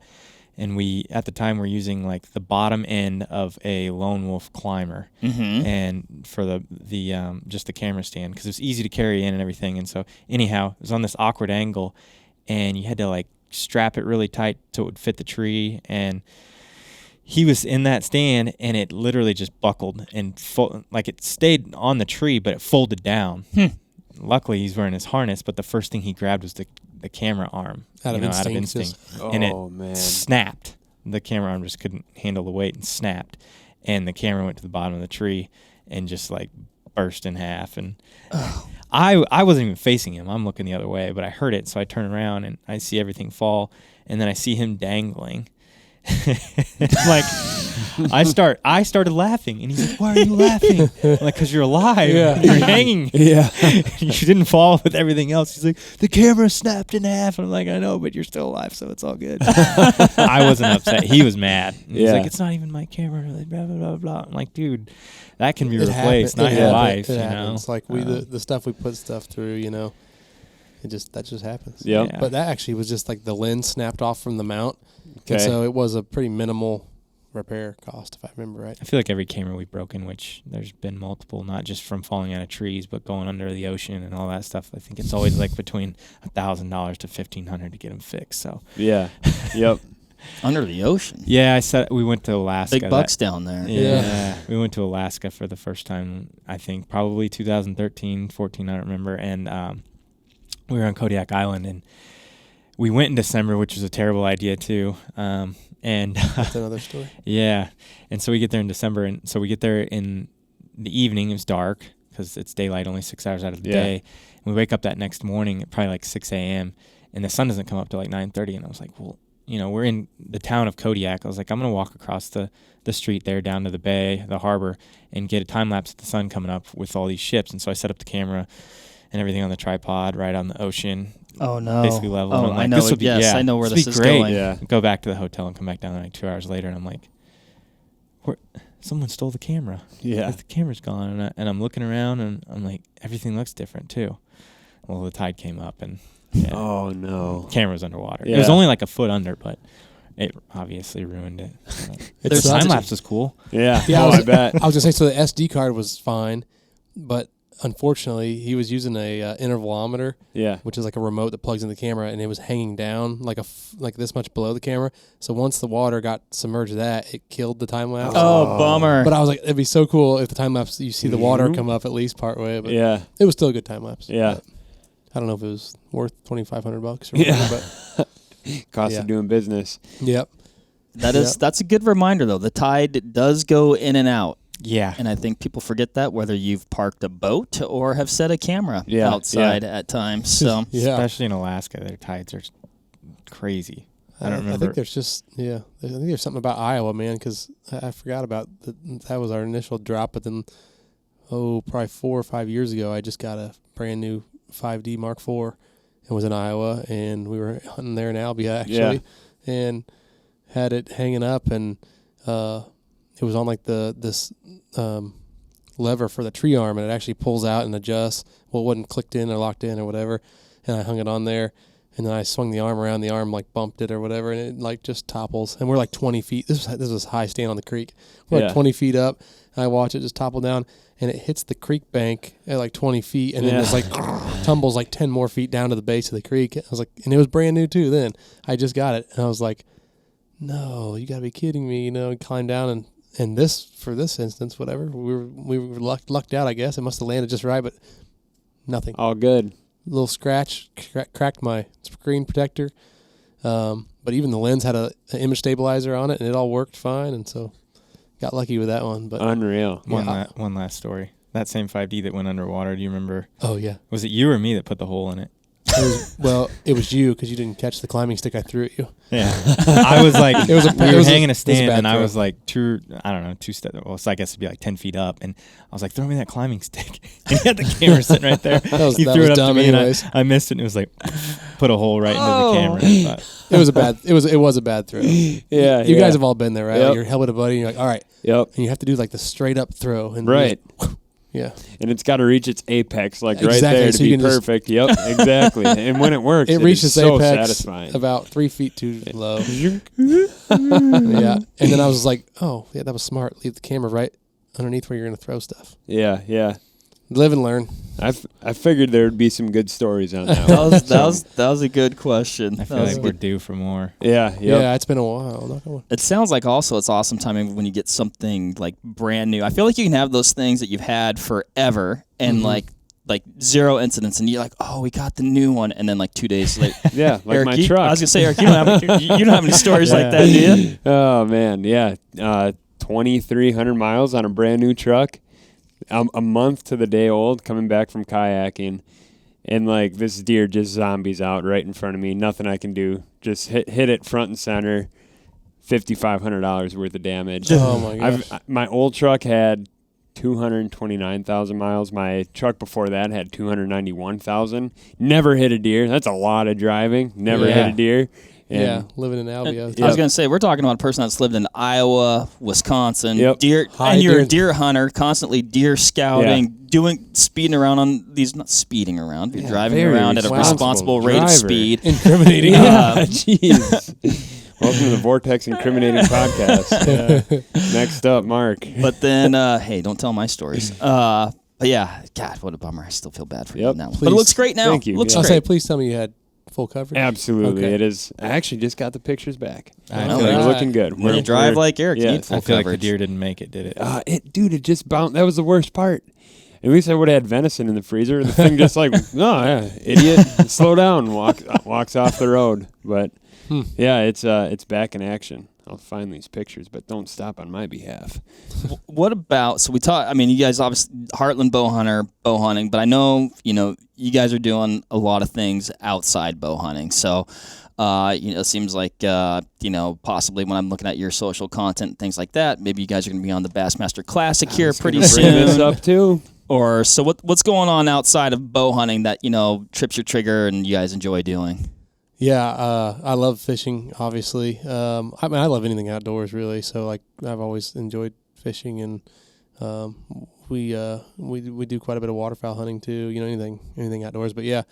and we, at the time, were using like the bottom end of a lone wolf climber, and for the just the camera stand, because it was easy to carry in and everything, and so anyhow, it was on this awkward angle, and you had to like strap it really tight so it would fit the tree, and he was in that stand and it literally just buckled and like it stayed on the tree but it folded down. Luckily he's wearing his harness, but the first thing he grabbed was the camera arm out of instinct. And it snapped. The camera arm just couldn't handle the weight and snapped, and the camera went to the bottom of the tree and just like burst in half. And I wasn't even facing him. I'm looking the other way, but I heard it, so I turn around and I see everything fall, and then I see him dangling. Like I started laughing, and he's like, "Why are you laughing?" I'm like, "'Cause you're alive. Yeah. You're hanging. Yeah, you didn't fall with everything else." He's like, "The camera snapped in half." And I'm like, "I know, but you're still alive, so it's all good." I wasn't upset. He was mad. He's like, "It's not even my camera." Like, blah blah blah blah. I'm like, "Dude, that can be replaced, not your life." It happens. Like the stuff we put stuff through, that just happens. Yep. Yeah. But that actually was just like the lens snapped off from the mount. Okay. And so it was a pretty minimal repair cost, if I remember right. I feel like every camera we've broken, which there's been multiple, not just from falling out of trees, but going under the ocean and all that stuff. I think it's always like between $1,000 to $1,500 to get them fixed. So yeah, yep. Under the ocean. Yeah, I said we went to Alaska. Big bucks down there. Yeah, we went to Alaska for the first time. I think probably 2013, 14. I don't remember. And we were on Kodiak Island, and we went in December, which was a terrible idea too. And that's another story. Yeah, and so we get there in December, and so we get there in the evening. It was dark because it's daylight, only 6 hours out of the day. And we wake up that next morning at probably like 6 a.m. and the sun doesn't come up till like 9:30. And I was like, well, we're in the town of Kodiak. I was like, I'm gonna walk across the street there down to the bay, the harbor, and get a time lapse of the sun coming up with all these ships. And so I set up the camera and everything on the tripod right on the ocean. Oh no! Basically level. Oh, and I'm like, I know. I know where this is great. going. Yeah. Go back to the hotel and come back down like 2 hours later, and I'm like, someone stole the camera. Yeah. Like, the camera's gone, and I'm looking around, and I'm like, everything looks different too. Well, the tide came up, and oh no, camera was underwater. Yeah. It was only like a foot under, but it obviously ruined it. The time lapse was cool. Yeah. I bet. I was gonna say, so the SD card was fine, but unfortunately, he was using a intervalometer, which is like a remote that plugs in the camera, and it was hanging down like this much below the camera. So once the water got submerged, it killed the time lapse. Oh, bummer! But I was like, it'd be so cool if the time lapse you see the water come up at least part way. But it was still a good time lapse. Yeah, I don't know if it was worth $2,500 or whatever, but cost of doing business. Yep. That's a good reminder though. The tide does go in and out. Yeah. And I think people forget that, whether you've parked a boat or have set a camera outside at times. So especially in Alaska, their tides are crazy. I don't remember. I think there's just, I think there's something about Iowa, man, because I forgot about that was our initial drop. But then, probably 4 or 5 years ago, I just got a brand new 5D Mark IV and was in Iowa. And we were hunting there in Albia, actually, and had it hanging up. And it was on like this lever for the tree arm, and it actually pulls out and adjusts. Well, it wasn't clicked in or locked in or whatever. And I hung it on there. And then I swung the arm around, the arm like bumped it or whatever, and it like just topples. And we're like 20 feet. This was high stand on the creek. We're like 20 feet up, and I watch it just topple down, and it hits the creek bank at like 20 feet, and then just like tumbles like 10 more feet down to the base of the creek. I was like, and it was brand new too then. I just got it, and I was like, no, you gotta be kidding me, and climbed down, and this, for this instance, whatever, we were lucked out, I guess. It must have landed just right, but nothing. All good. Little scratch, cracked my screen protector. But even the lens had an image stabilizer on it, and it all worked fine, and so got lucky with that one. But unreal. One last story. That same 5D that went underwater, do you remember? Oh, yeah. Was it you or me that put the hole in it? It was you, because you didn't catch the climbing stick I threw at you. Yeah. I was like, we were hanging a stand, and I was like, two steps, well, so I guess it'd be like 10 feet up, and I was like, throw me that climbing stick. And he had the camera sitting right there. He threw it up to me, anyways. And I missed it, and it was like, put a hole right into the camera. It was a bad throw. Yeah. You guys have all been there, right? Yep. You're held with a buddy, and you're like, all right. Yep. And you have to do like the straight up throw. And right. Yeah. And it's got to reach its apex, like right exactly. there to so be perfect. Yep, exactly. And when it works, it reaches so apex satisfying. About 3 feet too low. Yeah. And then I was like, oh, yeah, that was smart. Leave the camera right underneath where you're going to throw stuff. Yeah. Live and learn. I figured there would be some good stories on that. That was a good question. I feel like we're due for more. Yeah. Yeah, it's been a while. It sounds like also it's awesome timing when you get something like brand new. I feel like you can have those things that you've had forever and like zero incidents, and you're like, oh, we got the new one, and then like 2 days later, yeah, like Eric, my truck. I was gonna say, Eric, you don't have any stories like that, do you? Oh man, yeah, 2,300 miles on a brand new truck. A month to the day old, coming back from kayaking, and like this deer just zombies out right in front of me. Nothing I can do. Just hit it front and center. $5,500 worth of damage. Oh my gosh! My old truck had 229,000 miles. My truck before that had 291,000. Never hit a deer. That's a lot of driving. Never hit a deer. And living in Albia. I was going to say, we're talking about a person that's lived in Iowa, Wisconsin, deer, and you're a deer hunter, constantly deer scouting, speeding around on these, not speeding around, you're driving around at a responsible rate of speed. Incriminating. Jeez. Welcome to the Vortex Incriminating Podcast. Next up, Mark. But then, hey, don't tell my stories. But yeah, God, what a bummer. I still feel bad for you now. But it looks great now. Thank you. Looks I'll great. say, please tell me you had full coverage. Absolutely, okay. It is. I actually just got the pictures back. I feel like we're looking good. When you drive like Eric, you need full I feel coverage. like the deer didn't make it, did it? It just bounced. That was the worst part. At least I would have had venison in the freezer. The thing just like, idiot, slow down, walks off the road. But yeah, it's back in action. I'll find these pictures, but don't stop on my behalf. What about, so we talk, I mean, you guys obviously, Heartland Bowhunter, bow hunting, but I know, you guys are doing a lot of things outside bow hunting. So, it seems like, possibly when I'm looking at your social content, things like that, maybe you guys are going to be on the Bassmaster Classic here pretty soon. Bring this up too. Or, so what's going on outside of bow hunting that, trips your trigger and you guys enjoy doing? Yeah, I love fishing, obviously. I love anything outdoors, really. So, I've always enjoyed fishing, and we do quite a bit of waterfowl hunting too. Anything outdoors. But yeah,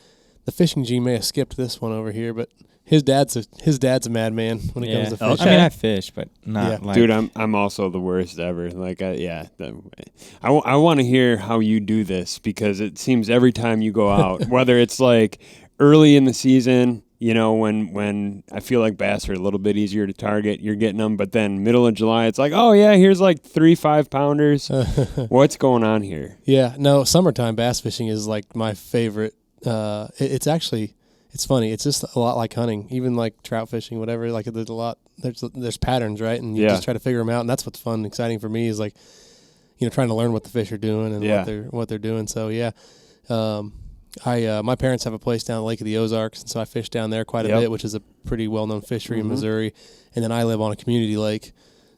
the fishing G may have skipped this one over here, but his dad's a madman when it comes to fishing. I mean, I fish, but not like. Dude, I'm also the worst ever. I want to hear how you do this, because it seems every time you go out, whether it's like early in the season. When I feel like bass are a little bit easier to target, you're getting them. But then middle of July, it's like, oh, yeah, here's like 3 5-pounders. What's going on here? Yeah, no, summertime bass fishing is like my favorite. It's funny. It's just a lot like hunting, even like trout fishing, whatever. Like there's patterns, right? And you just try to figure them out. And that's what's fun and exciting for me is like, trying to learn what the fish are doing and what they're doing. So, yeah. My parents have a place down the Lake of the Ozarks, and so I fish down there quite a bit, which is a pretty well-known fishery in Missouri. And then I live on a community lake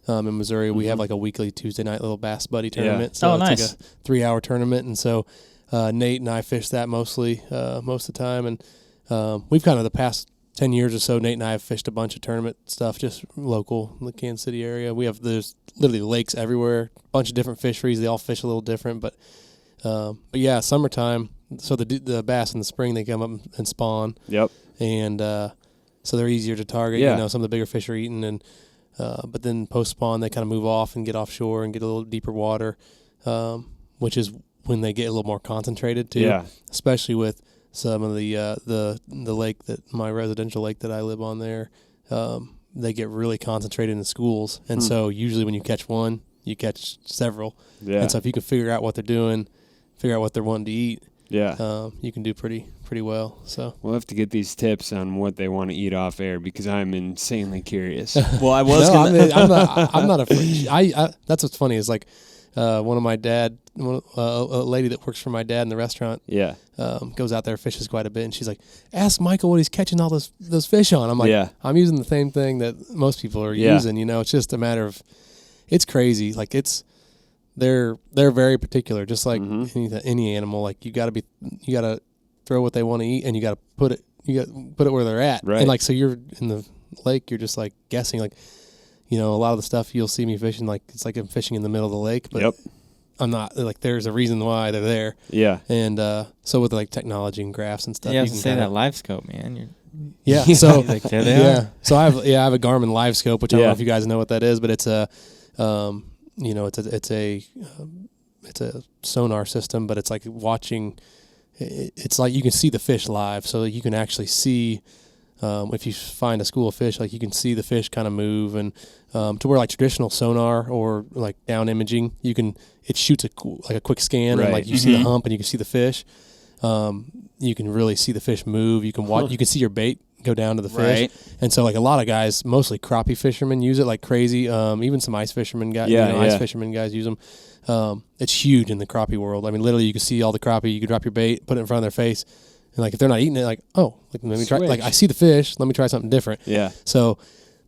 in Missouri. We have like a weekly Tuesday night little bass buddy tournament. Yeah. So it's nice. like a 3-hour tournament, and so Nate and I fish that mostly most of the time. And we've kind of the past 10 years or so, Nate and I have fished a bunch of tournament stuff, just local in the Kansas City area. There's literally lakes everywhere, a bunch of different fisheries. They all fish a little different, but yeah, summertime. So the bass in the spring, they come up and spawn. Yep. and so they're easier to target. Yeah. You know, some of the bigger fish are eaten, and but then post spawn they kind of move off and get offshore and get a little deeper water, which is when they get a little more concentrated too. Yeah. Especially with some of the lake that my residential lake that I live on there, they get really concentrated in schools, and so usually when you catch one, you catch several. Yeah. And so if you can figure out what they're doing, figure out what they're wanting to eat, you can do pretty well. So we'll have to get these tips on what they want to eat off air because I'm insanely curious. Well, I was I'm not afraid. I that's what's funny is like one of my dad, a lady that works for my dad in the restaurant, goes out there, fishes quite a bit, and she's like, ask Michael what he's catching all those fish on. I'm like, I'm using the same thing that most people are using. You know, it's just a matter of, it's crazy. Like they're very particular, just like any animal. Like you got to throw what they want to eat, and you got to put it where they're at. Right. And like, so you're in the lake, you're just like guessing, like, you know, a lot of the stuff you'll see me fishing, like it's like I'm fishing in the middle of the lake, but I'm not, like, there's a reason why they're there. Yeah. And so with like technology and graphs and stuff, you can say that live scope, man. So like, there they are. So I have a Garmin live scope, which I don't know if you guys know what that is, but it's a you know, it's a sonar system, but it's like watching. It's like you can see the fish live, so you can actually see if you find a school of fish, like you can see the fish kind of move, and to where like traditional sonar or like down imaging, it shoots a quick scan, and like you see the hump and you can see the fish. You can really see the fish move. You can watch. You can see your bait go down to the fish, and so like a lot of guys, mostly crappie fishermen, use it like crazy. Even some ice fishermen guys, ice fishermen guys use them. It's huge in the crappie world. I mean, literally, you can see all the crappie. You can drop your bait, put it in front of their face, and like if they're not eating it, like, oh, like, let me try. Like, I see the fish. Let me try something different. Yeah. So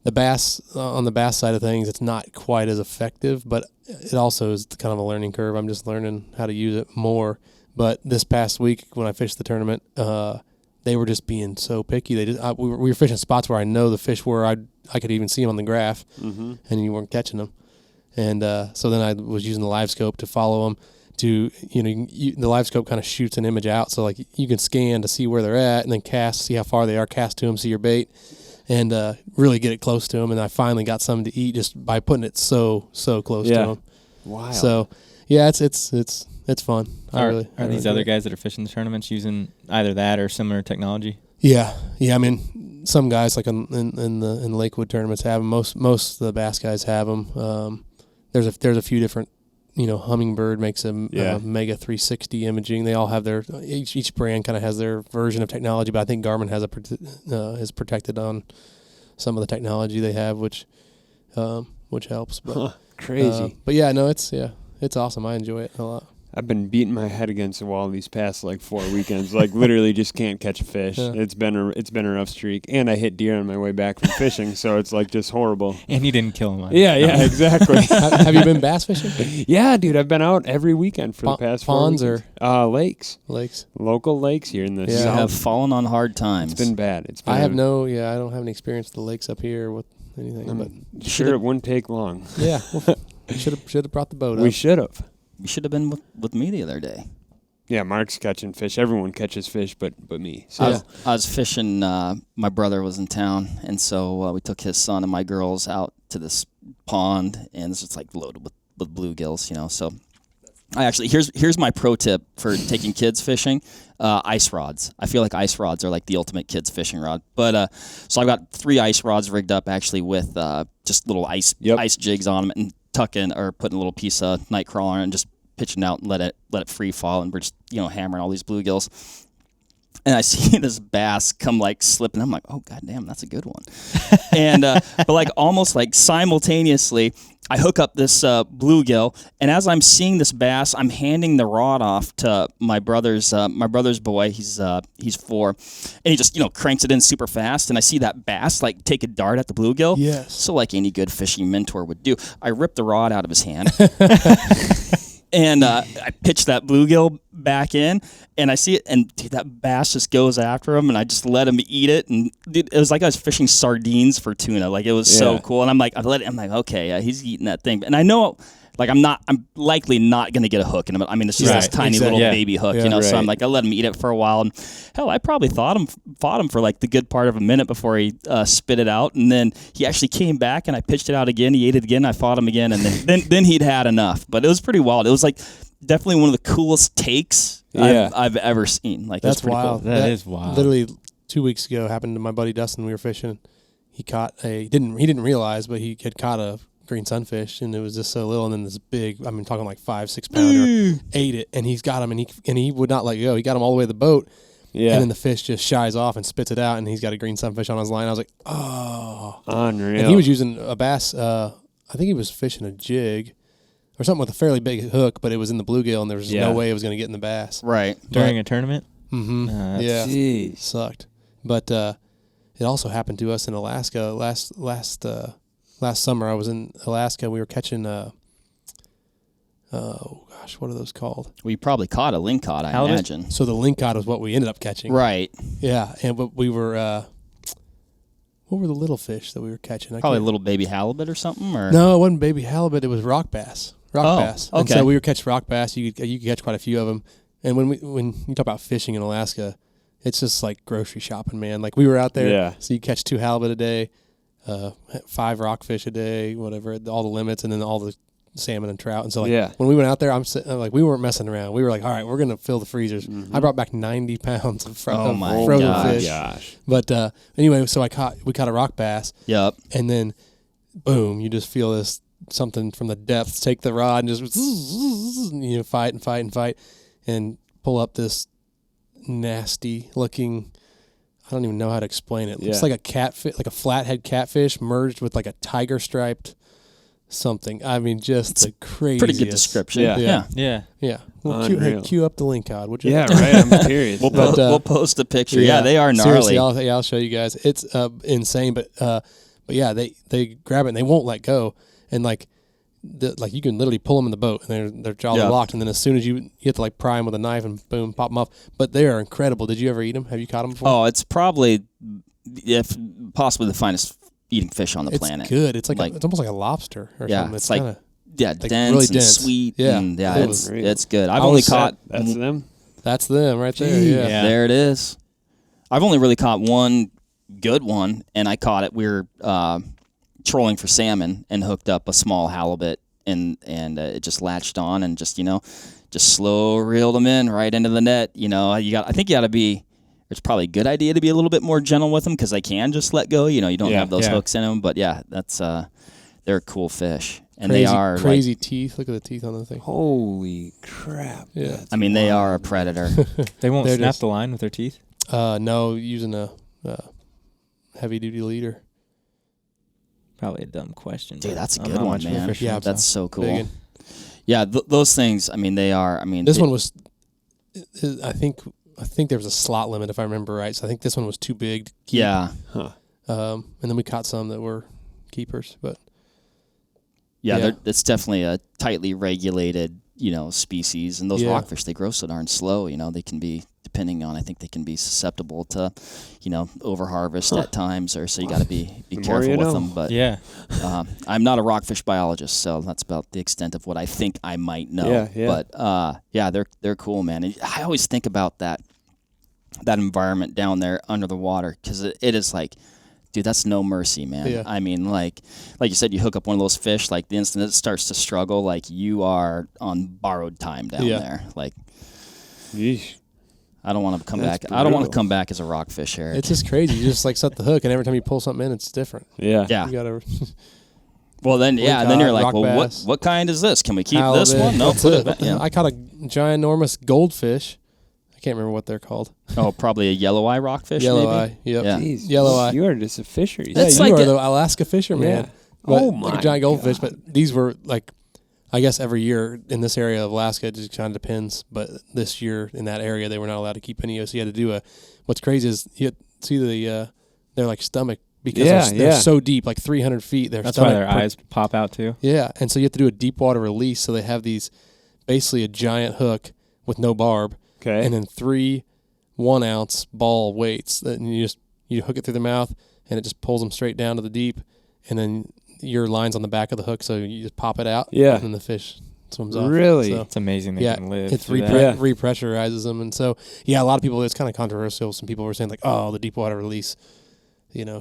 the bass, on the bass side of things, it's not quite as effective, but it also is kind of a learning curve. I'm just learning how to use it more. But this past week when I fished the tournament, they were just being so picky. We were fishing spots where I know the fish were. I could even see them on the graph, and you weren't catching them. And so then I was using the live scope to follow them. The live scope kind of shoots an image out, so like you can scan to see where they're at, and then cast, see how far they are, cast to them, see your bait, and really get it close to them. And I finally got something to eat just by putting it so close to them. Wow. So yeah, it's fun. Are these other guys that are fishing the tournaments using either that or similar technology? Yeah. I mean, some guys like in the Lakewood tournaments have them. Most of the bass guys have them. There's a few different. You know, Humminbird makes a Mega 360 imaging. They all have their each brand kind of has their version of technology, but I think Garmin has is protected on some of the technology they have, which helps. But crazy. But yeah, no, it's awesome. I enjoy it a lot. I've been beating my head against the wall these past like 4 weekends. Like literally just can't catch a fish. Yeah. It's been a rough streak, and I hit deer on my way back from fishing, so it's like just horrible. And you didn't kill him. Yeah, exactly. Have you been bass fishing? Yeah, dude, I've been out every weekend for the past 4 ponds weekends. or lakes, local lakes here in the south. You have fallen on hard times. It's been bad. I don't have any experience with the lakes up here with anything. But sure, it wouldn't take long. Yeah, should have brought the boat up. We should have. You should have been with me the other day. Yeah, Mark's catching fish. Everyone catches fish, but me. So. I was fishing. My brother was in town, and so we took his son and my girls out to this pond, and it's just like loaded with bluegills, you know. So I actually here's my pro tip for taking kids fishing: ice rods. I feel like ice rods are like the ultimate kids fishing rod. But so I've got 3 ice rods rigged up actually with just little ice jigs on them, and tucking or putting a little piece of nightcrawler and just pitching out and let it free fall, and we're just hammering all these bluegills. And I see this bass come like slipping. I'm like, oh goddamn, that's a good one. And but like almost like simultaneously, I hook up this bluegill, and as I'm seeing this bass, I'm handing the rod off to my brother's boy. He's 4, and he just cranks it in super fast. And I see that bass like take a dart at the bluegill. Yes. So like any good fishing mentor would do, I rip the rod out of his hand. And I pitch that bluegill back in, and I see it, and dude, that bass just goes after him, and I just let him eat it, and dude, it was like I was fishing sardines for tuna. Like it was so cool, and I'm like, okay, yeah, he's eating that thing, and I know, Like I'm likely not going to get a hook in him. I mean, it's just this tiny little baby hook, you know. So I'm like, I let him eat it for a while, and hell, I probably fought him for like the good part of a minute before he spit it out, and then he actually came back, and I pitched it out again. He ate it again. I fought him again, and then he'd had enough. But it was pretty wild. It was like definitely one of the coolest takes I've ever seen. Like that's pretty wild. Cool. That is wild. Literally 2 weeks ago happened to my buddy Dustin. We were fishing. He caught he didn't realize, but he had caught a green sunfish, and it was just so little, and then this big, I mean, talking like 5-6 pounder, ate it, and he's got him, and he would not let go. He got him all the way to the boat, and then the fish just shies off and spits it out, and he's got a green sunfish on his line. I was like, oh, unreal. And he was using a bass. I think he was fishing a jig or something with a fairly big hook, but it was in the bluegill, and there was no way it was going to get in the bass. Right. During a tournament? Mm-hmm. Yeah. Sucked. But it also happened to us in Alaska last summer. I was in Alaska. We were catching, what are those called? Well, you probably caught a lingcod, I imagine. So the lingcod was what we ended up catching. Right. Yeah, but we were, what were the little fish that we were catching? Probably a little baby halibut or something? Or? No, it wasn't baby halibut. It was rock bass. Bass. Okay. And so we were catching rock bass. You could catch quite a few of them. And when you talk about fishing in Alaska, it's just like grocery shopping, man. Like we were out there, so you catch 2 halibut a day, 5 rockfish a day, whatever, all the limits, and then all the salmon and trout. And so when we went out there, I'm like, we weren't messing around. We were like, all right, we're going to fill the freezers. Mm-hmm. I brought back 90 pounds of frozen fish. Gosh. But anyway, so we caught a rock bass. Yep. And then, boom, you just feel this something from the depths take the rod and just fight and pull up this nasty looking, I don't even know how to explain it. It's like a catfish, like a flathead catfish merged with like a tiger striped something. I mean, just the craziest. Pretty good description. Yeah. Well, cue up the link, would you? Yeah, right. I'm curious. We'll post a picture. Yeah, they are gnarly. Seriously, I'll show you guys. It's insane, but yeah, they grab it and they won't let go, and like you can literally pull them in the boat and their jaws are locked, and then as soon as you have to like pry them with a knife and boom, pop them off. But they are incredible. Did you ever eat them? Have you caught them before? Oh, it's probably, if possibly, the finest eating fish on the planet. It's good. It's like it's almost like a lobster or something. It's like dense really and dense. sweet. Yeah, and it's good. I've only caught that's them. That's them right there. Yeah, there it is. I've only really caught one good one, and I caught it. We were trolling for salmon and hooked up a small halibut, and it just latched on and just slow reeled them in right into the net. I think you got to be. It's probably a good idea to be a little bit more gentle with them because they can just let go. You don't have those hooks in them. But yeah, that's they're a cool fish, and they are crazy teeth. Look at the teeth on the thing. Holy crap! Yeah, I mean they are a predator. They won't snap the line with their teeth. No, using a heavy duty leader. Probably a dumb question. Dude, that's a good one, man. Yeah, that's so cool. Biggin. Yeah, those things. I mean, they are. I mean, this one was. I think there was a slot limit if I remember right. So I think this one was too big to keep. Yeah. Huh. And then we caught some that were keepers, but. Yeah, it's definitely a tightly regulated, species, and those rockfish, they grow so darn slow. They can be, depending on, I think they can be susceptible to, over harvest at times, or so you got to be careful with them. But I'm not a rockfish biologist, so that's about the extent of what I think I might know. But they're cool, man. And I always think about that environment down there under the water because it is like. Dude, that's no mercy, man. Yeah. I mean, like you said, you hook up one of those fish, like the instant it starts to struggle, like you are on borrowed time down there. Like, yeesh. I don't want to come back. Brutal. I don't want to come back as a rockfish, Eric. It's just crazy. You just like set the hook, and every time you pull something in, it's different. Yeah. You gotta. Well, then, then you're like, well, what kind is this? Can we keep this one? No, put it back. Yeah. I caught a ginormous goldfish. I can't remember what they're called. Oh, probably a yellow eye rockfish. Yellow maybe? eye. Yep. Yeah. Jeez, yellow eye. You are just a fisher. Yeah, you are the Alaska fisherman. Yeah. Like a giant goldfish, but these were like, I guess every year in this area of Alaska, it just kind of depends. But this year in that area, they were not allowed to keep any. So you had to do what's crazy is you see their like stomach because they're so deep, like 300 feet. That's why their eyes pop out too. Yeah, and so you have to do a deep water release. So they have these, basically a giant hook with no barb. Okay. And then 3 1-ounce ball weights that you hook it through the mouth and it just pulls them straight down to the deep, and then your line's on the back of the hook, so you just pop it out. Yeah. And then the fish swims off. Really? So, It's amazing they can live. It through that. repressurizes them. And so, a lot of people, it's kind of controversial. Some people were saying, like, oh, the deep water release,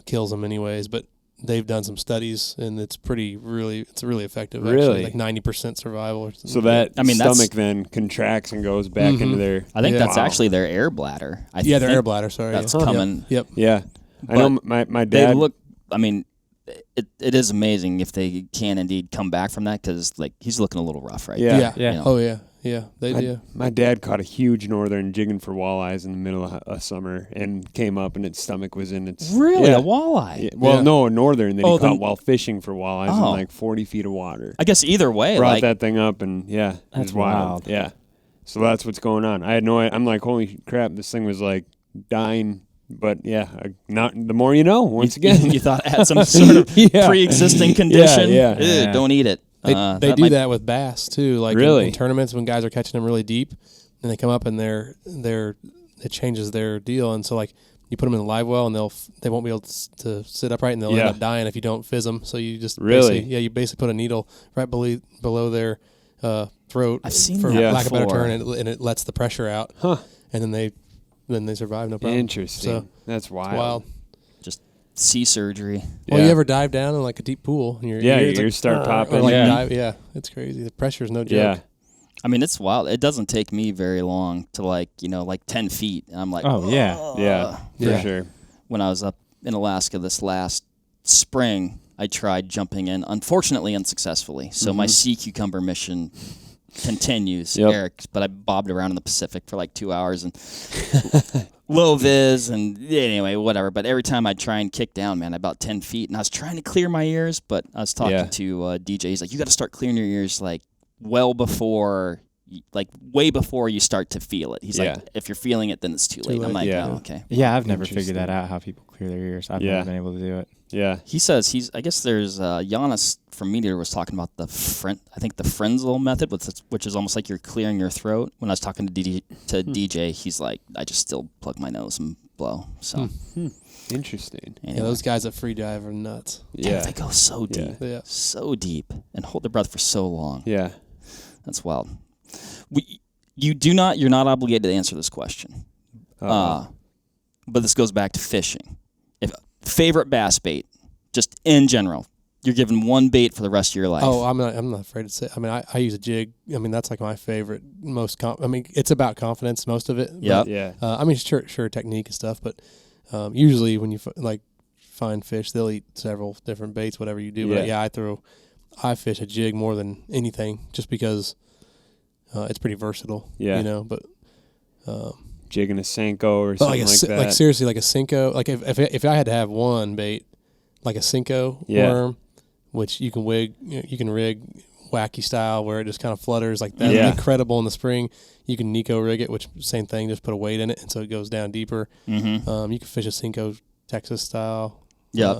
kills them anyways. But they've done some studies, and it's really effective. Really? Actually, like 90% survival. Or something. So that stomach that's, then contracts and goes back into their... I think that's actually their air bladder. Their air bladder, sorry. That's coming. Yep. Yeah. I know my dad... They look... I mean... It is amazing if they can indeed come back from that, because like he's looking a little rough right now. Yeah. Oh yeah. They do. My dad caught a huge northern jigging for walleyes in the middle of summer and came up and its stomach was in its... Really? A walleye? Yeah. Well, no, a northern that he caught while fishing for walleyes in like 40 feet of water. I guess either way. Brought that thing up and it that's was wild. Yeah. So that's what's going on. I had no idea. I'm like, holy crap, this thing was like dying. But not the more you know. Once again, you thought it had some sort of pre-existing condition. Yeah. Don't eat it. They do that with bass too. Like really? in tournaments when guys are catching them really deep, and they come up and it changes their deal. And so like you put them in the live well, and they won't be able to sit upright, and they'll end up dying if you don't fizz them. So you just you basically put a needle right below their throat. I've seen for that lack of a better before. term, and it lets the pressure out. Huh. And then they survive, no problem. Interesting. So, that's wild. It's wild. Just sea surgery. Well, you ever dive down in like a deep pool? And your ears start popping. Dive, it's crazy. The pressure is no joke. Yeah. I mean, it's wild. It doesn't take me very long to like 10 feet. And I'm like, for sure. When I was up in Alaska this last spring, I tried jumping in, unfortunately unsuccessfully. So my sea cucumber mission continues, Eric, but I bobbed around in the Pacific for like 2 hours and low vis and anyway, whatever. But every time I'd try and kick down, man, about 10 feet, and I was trying to clear my ears, but I was talking to DJ. He's like, you got to start clearing your ears like way before you start to feel it. He's like, if you're feeling it, then it's too late. I'm like, oh, okay. Yeah, I've never figured that out, how people clear their ears. I've never been able to do it. Yeah. He says I guess there's, Giannis from Meteor was talking about the Frenzel method, which is almost like you're clearing your throat. When I was talking to DJ, he's like, I just still plug my nose and blow. So. Interesting. Anyway. Yeah, those guys at free dive are nuts. Yeah. They go so deep. Yeah. So deep. And hold their breath for so long. Yeah. That's wild. You're not obligated to answer this question. But this goes back to fishing. Favorite bass bait, just in general. You're given one bait for the rest of your life. Oh, I'm not afraid to say. I mean, I use a jig. I mean, that's like my favorite. It's about confidence, most of it. Yeah. I mean, sure, technique and stuff, but usually when you find fish, they'll eat several different baits, whatever you do. But I fish a jig more than anything, just because it's pretty versatile. Yeah. But. Jigging a Senko or something like that. Like seriously, like a Senko. Like if I had to have one bait, like a Senko worm, which you can rig wacky style where it just kind of flutters like that. Yeah. Incredible in the spring. You can Nico rig it, which same thing, just put a weight in it, and so it goes down deeper. Mm-hmm. You can fish a Senko Texas style. Yeah.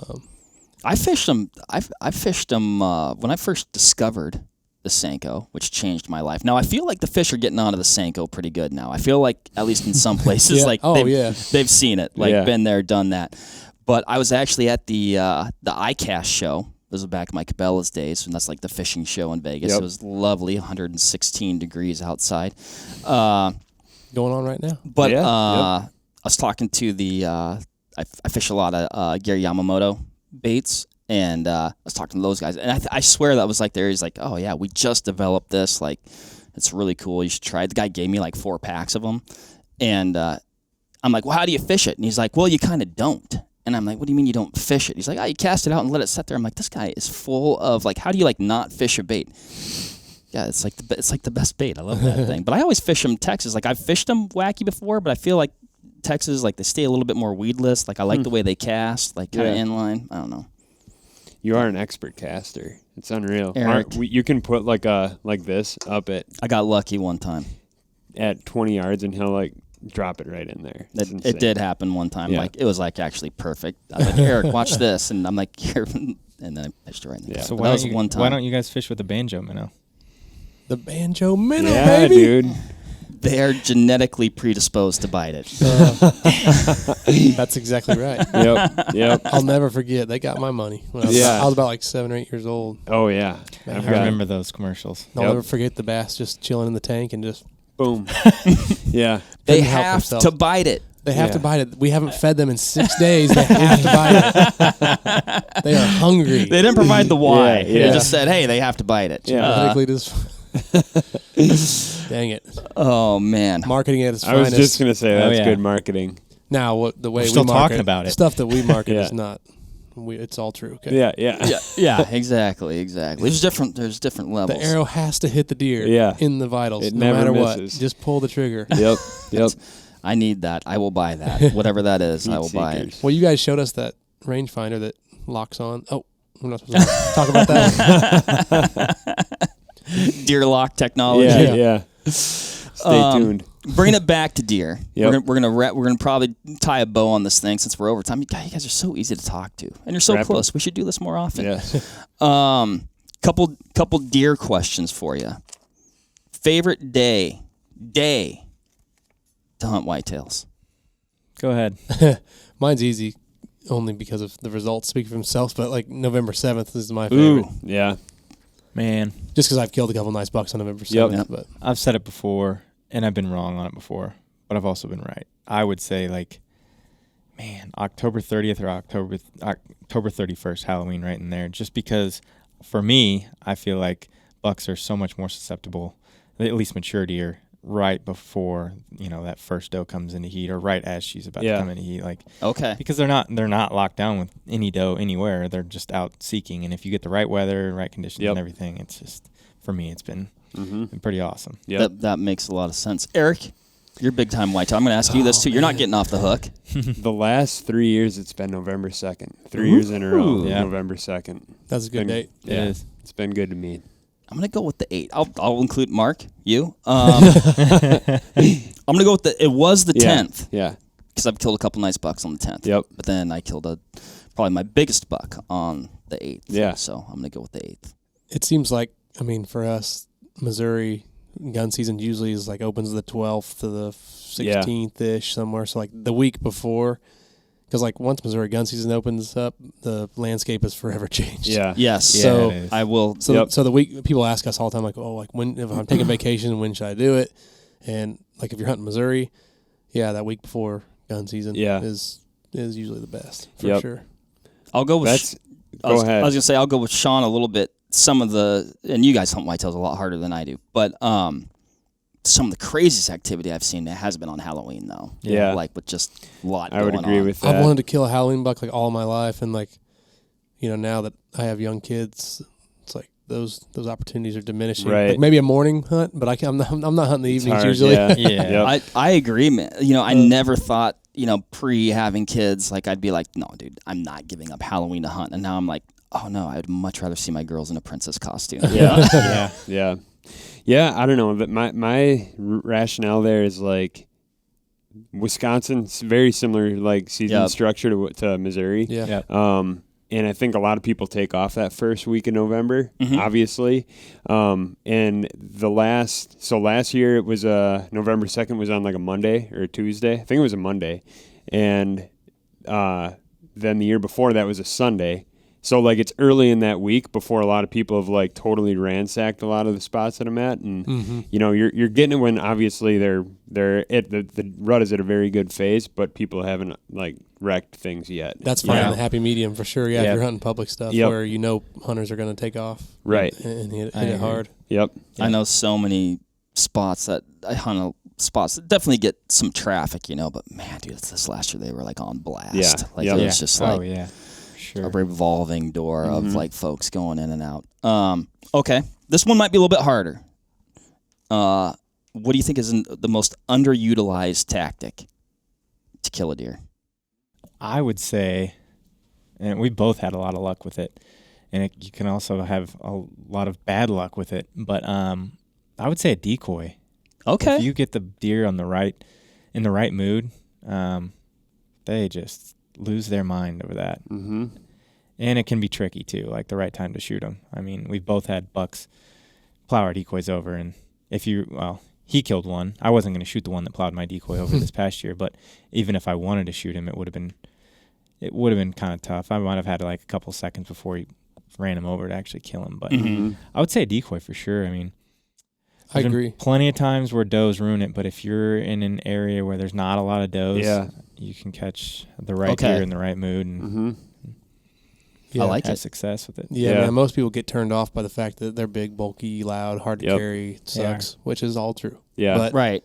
I fished them. I fished them when I first discovered the Senko, which changed my life. Now I feel like the fish are getting onto the Senko pretty good now. I feel like at least in some places, they've seen it, been there, done that. But I was actually at the iCast show. This was back in my Cabela's days, and that's like the fishing show in Vegas. It was lovely, 116 degrees outside. Going on right now. But I was talking to I fish a lot of Gary Yamamoto baits. And I was talking to those guys, and I swear that was like he's like, oh yeah, we just developed this, like it's really cool, you should try it. The guy gave me like 4 packs of them, and I'm like, well, how do you fish it? And he's like, well, you kind of don't. And I'm like, what do you mean you don't fish it? He's like, you cast it out and let it sit there. I'm like, this guy is full of like, how do you like not fish a bait? Yeah, it's like the best bait. I love that thing. But I always fish them Texas. Like I've fished them wacky before, but I feel like Texas, like they stay a little bit more weedless. Like I like the way they cast, like kind of inline. I don't know. You are an expert caster. It's unreal. Eric. You can put like this up at... I got lucky one time. At 20 yards, and he'll like drop it right in there. It did happen one time. Yeah. Like it was like actually perfect. I was like, Eric, watch this, and I'm like, here, and then I pitched it right in there. So that was one time. Why don't you guys fish with the banjo minnow? The banjo minnow, baby. Dude. They are genetically predisposed to bite it. That's exactly right. Yep. I'll never forget. They got my money when I was about like 7 or 8 years old. Oh yeah. I remember those commercials. I'll never forget the bass just chilling in the tank and just boom. Yeah. They Couldn't help have themselves. to bite it. They have to bite it. We haven't fed them in 6 days. They have to bite it. They are hungry. They didn't provide the why. Yeah. They just said, hey, they have to bite it. Yeah. Dang it. Oh, man. Marketing at its I was finest. just gonna say that's good marketing. Now, the way We're we still market, talking about it. stuff that we market is not. It's all true. Okay. Yeah. Exactly. There's different levels. The arrow has to hit the deer. In the vitals. It no never matter misses. what. Just pull the trigger. Yep. I need that. I will buy that. Whatever that is, I will buy it. Well, you guys showed us that rangefinder that locks on. Oh, we're not supposed to talk about that. Deer lock technology. Yeah. Stay tuned. Bringing it back to deer. Yep. We're gonna probably tie a bow on this thing since we're over time. You guys are so easy to talk to, and you're so close. We should do this more often. Yeah. Couple deer questions for you. Favorite day to hunt whitetails. Go ahead. Mine's easy, only because of the results speak for themselves. But like November 7th is my favorite. Ooh, yeah. Man, just because I've killed a couple nice bucks on November 7th. Yep. But I've said it before, and I've been wrong on it before, but I've also been right. I would say October 30th or October 31st, Halloween, right in there. Just because, for me, I feel like bucks are so much more susceptible, at least mature deer, right before that first doe comes into heat, or right as she's about to come into heat. Because they're not locked down with any doe anywhere. They're just out seeking, and if you get the right weather, right conditions, and everything, it's just, for me, it's been pretty awesome. That makes a lot of sense. Eric, you're big time whitetail. I'm going to ask you this too. You're not getting off the hook. The last 3 years, it's been November 2nd. 3 years in a row. November 2nd. That's a good date. It is. It's been good to me. I'm going to go with the 8. I'll include Mark, you. I'm going to go with it was the 10th. Yeah. Because I've killed a couple nice bucks on the 10th. Yep. But then I killed probably my biggest buck on the 8th. Yeah. So I'm going to go with the 8th. It seems like, for us, Missouri gun season usually is opens the 12th to the 16th-ish somewhere. So the week before. Because once Missouri gun season opens up, the landscape is forever changed. Yeah. Yes. So I will. So the week people ask us all the time, when if I'm taking vacation, when should I do it? And if you're hunting Missouri, that week before gun season is usually the best for sure. I'll go with. Go ahead. I was gonna say I'll go with Shawn a little bit. And you guys hunt whitetails a lot harder than I do, but some of the craziest activity I've seen has been on Halloween, though. Yeah. With just a lot I would going agree on. with that. I've wanted to kill a Halloween buck all my life, and now that I have young kids, it's those opportunities are diminishing. Right. Maybe a morning hunt, but I'm not hunting the evenings hard, usually. Yeah. I agree, man. I never thought, pre having kids, I'd be like, no, dude, I'm not giving up Halloween to hunt. And now I'm like, oh no, I'd much rather see my girls in a princess costume. Yeah, I don't know, but my rationale there is Wisconsin's very similar season structure to Missouri. Yeah. And I think a lot of people take off that first week in November, obviously. And last year it was November 2nd was on a Monday or a Tuesday. I think it was a Monday. And then the year before that was a Sunday. So it's early in that week before a lot of people have totally ransacked a lot of the spots that I'm at, and you're getting it when obviously they're at the rut is at a very good phase, but people haven't wrecked things yet. That's finding the happy medium for sure. Yeah, if you're hunting public stuff where hunters are going to take off, right, and hit it hard. Yep. I know so many spots that I hunt spots that definitely get some traffic, but man, dude, it's this last year they were on blast. Yeah. It was just Sure. a revolving door of folks going in and out. Okay, this one might be a little bit harder. What do you think is the most underutilized tactic to kill a deer? I would say, and we both had a lot of luck with it, and you can also have a lot of bad luck with it. But I would say a decoy. Okay. If you get the deer in the right mood, they just lose their mind over that. Mm-hmm. And it can be tricky too, the right time to shoot them. We've both had bucks plow our decoys over, and if you he killed one. I wasn't going to shoot the one that plowed my decoy over this past year, but even if I wanted to shoot him, it would have been kind of tough. I might have had like a couple seconds before he ran him over to actually kill him. But I would say a decoy for sure. I mean, I agree. Plenty of times where does ruin it, but if you're in an area where there's not a lot of does, you can catch the right deer in the right mood and I like have it. success with it. Yeah, man, most people get turned off by the fact that they're big, bulky, loud, hard to carry, sucks, which is all true. Yeah, but right.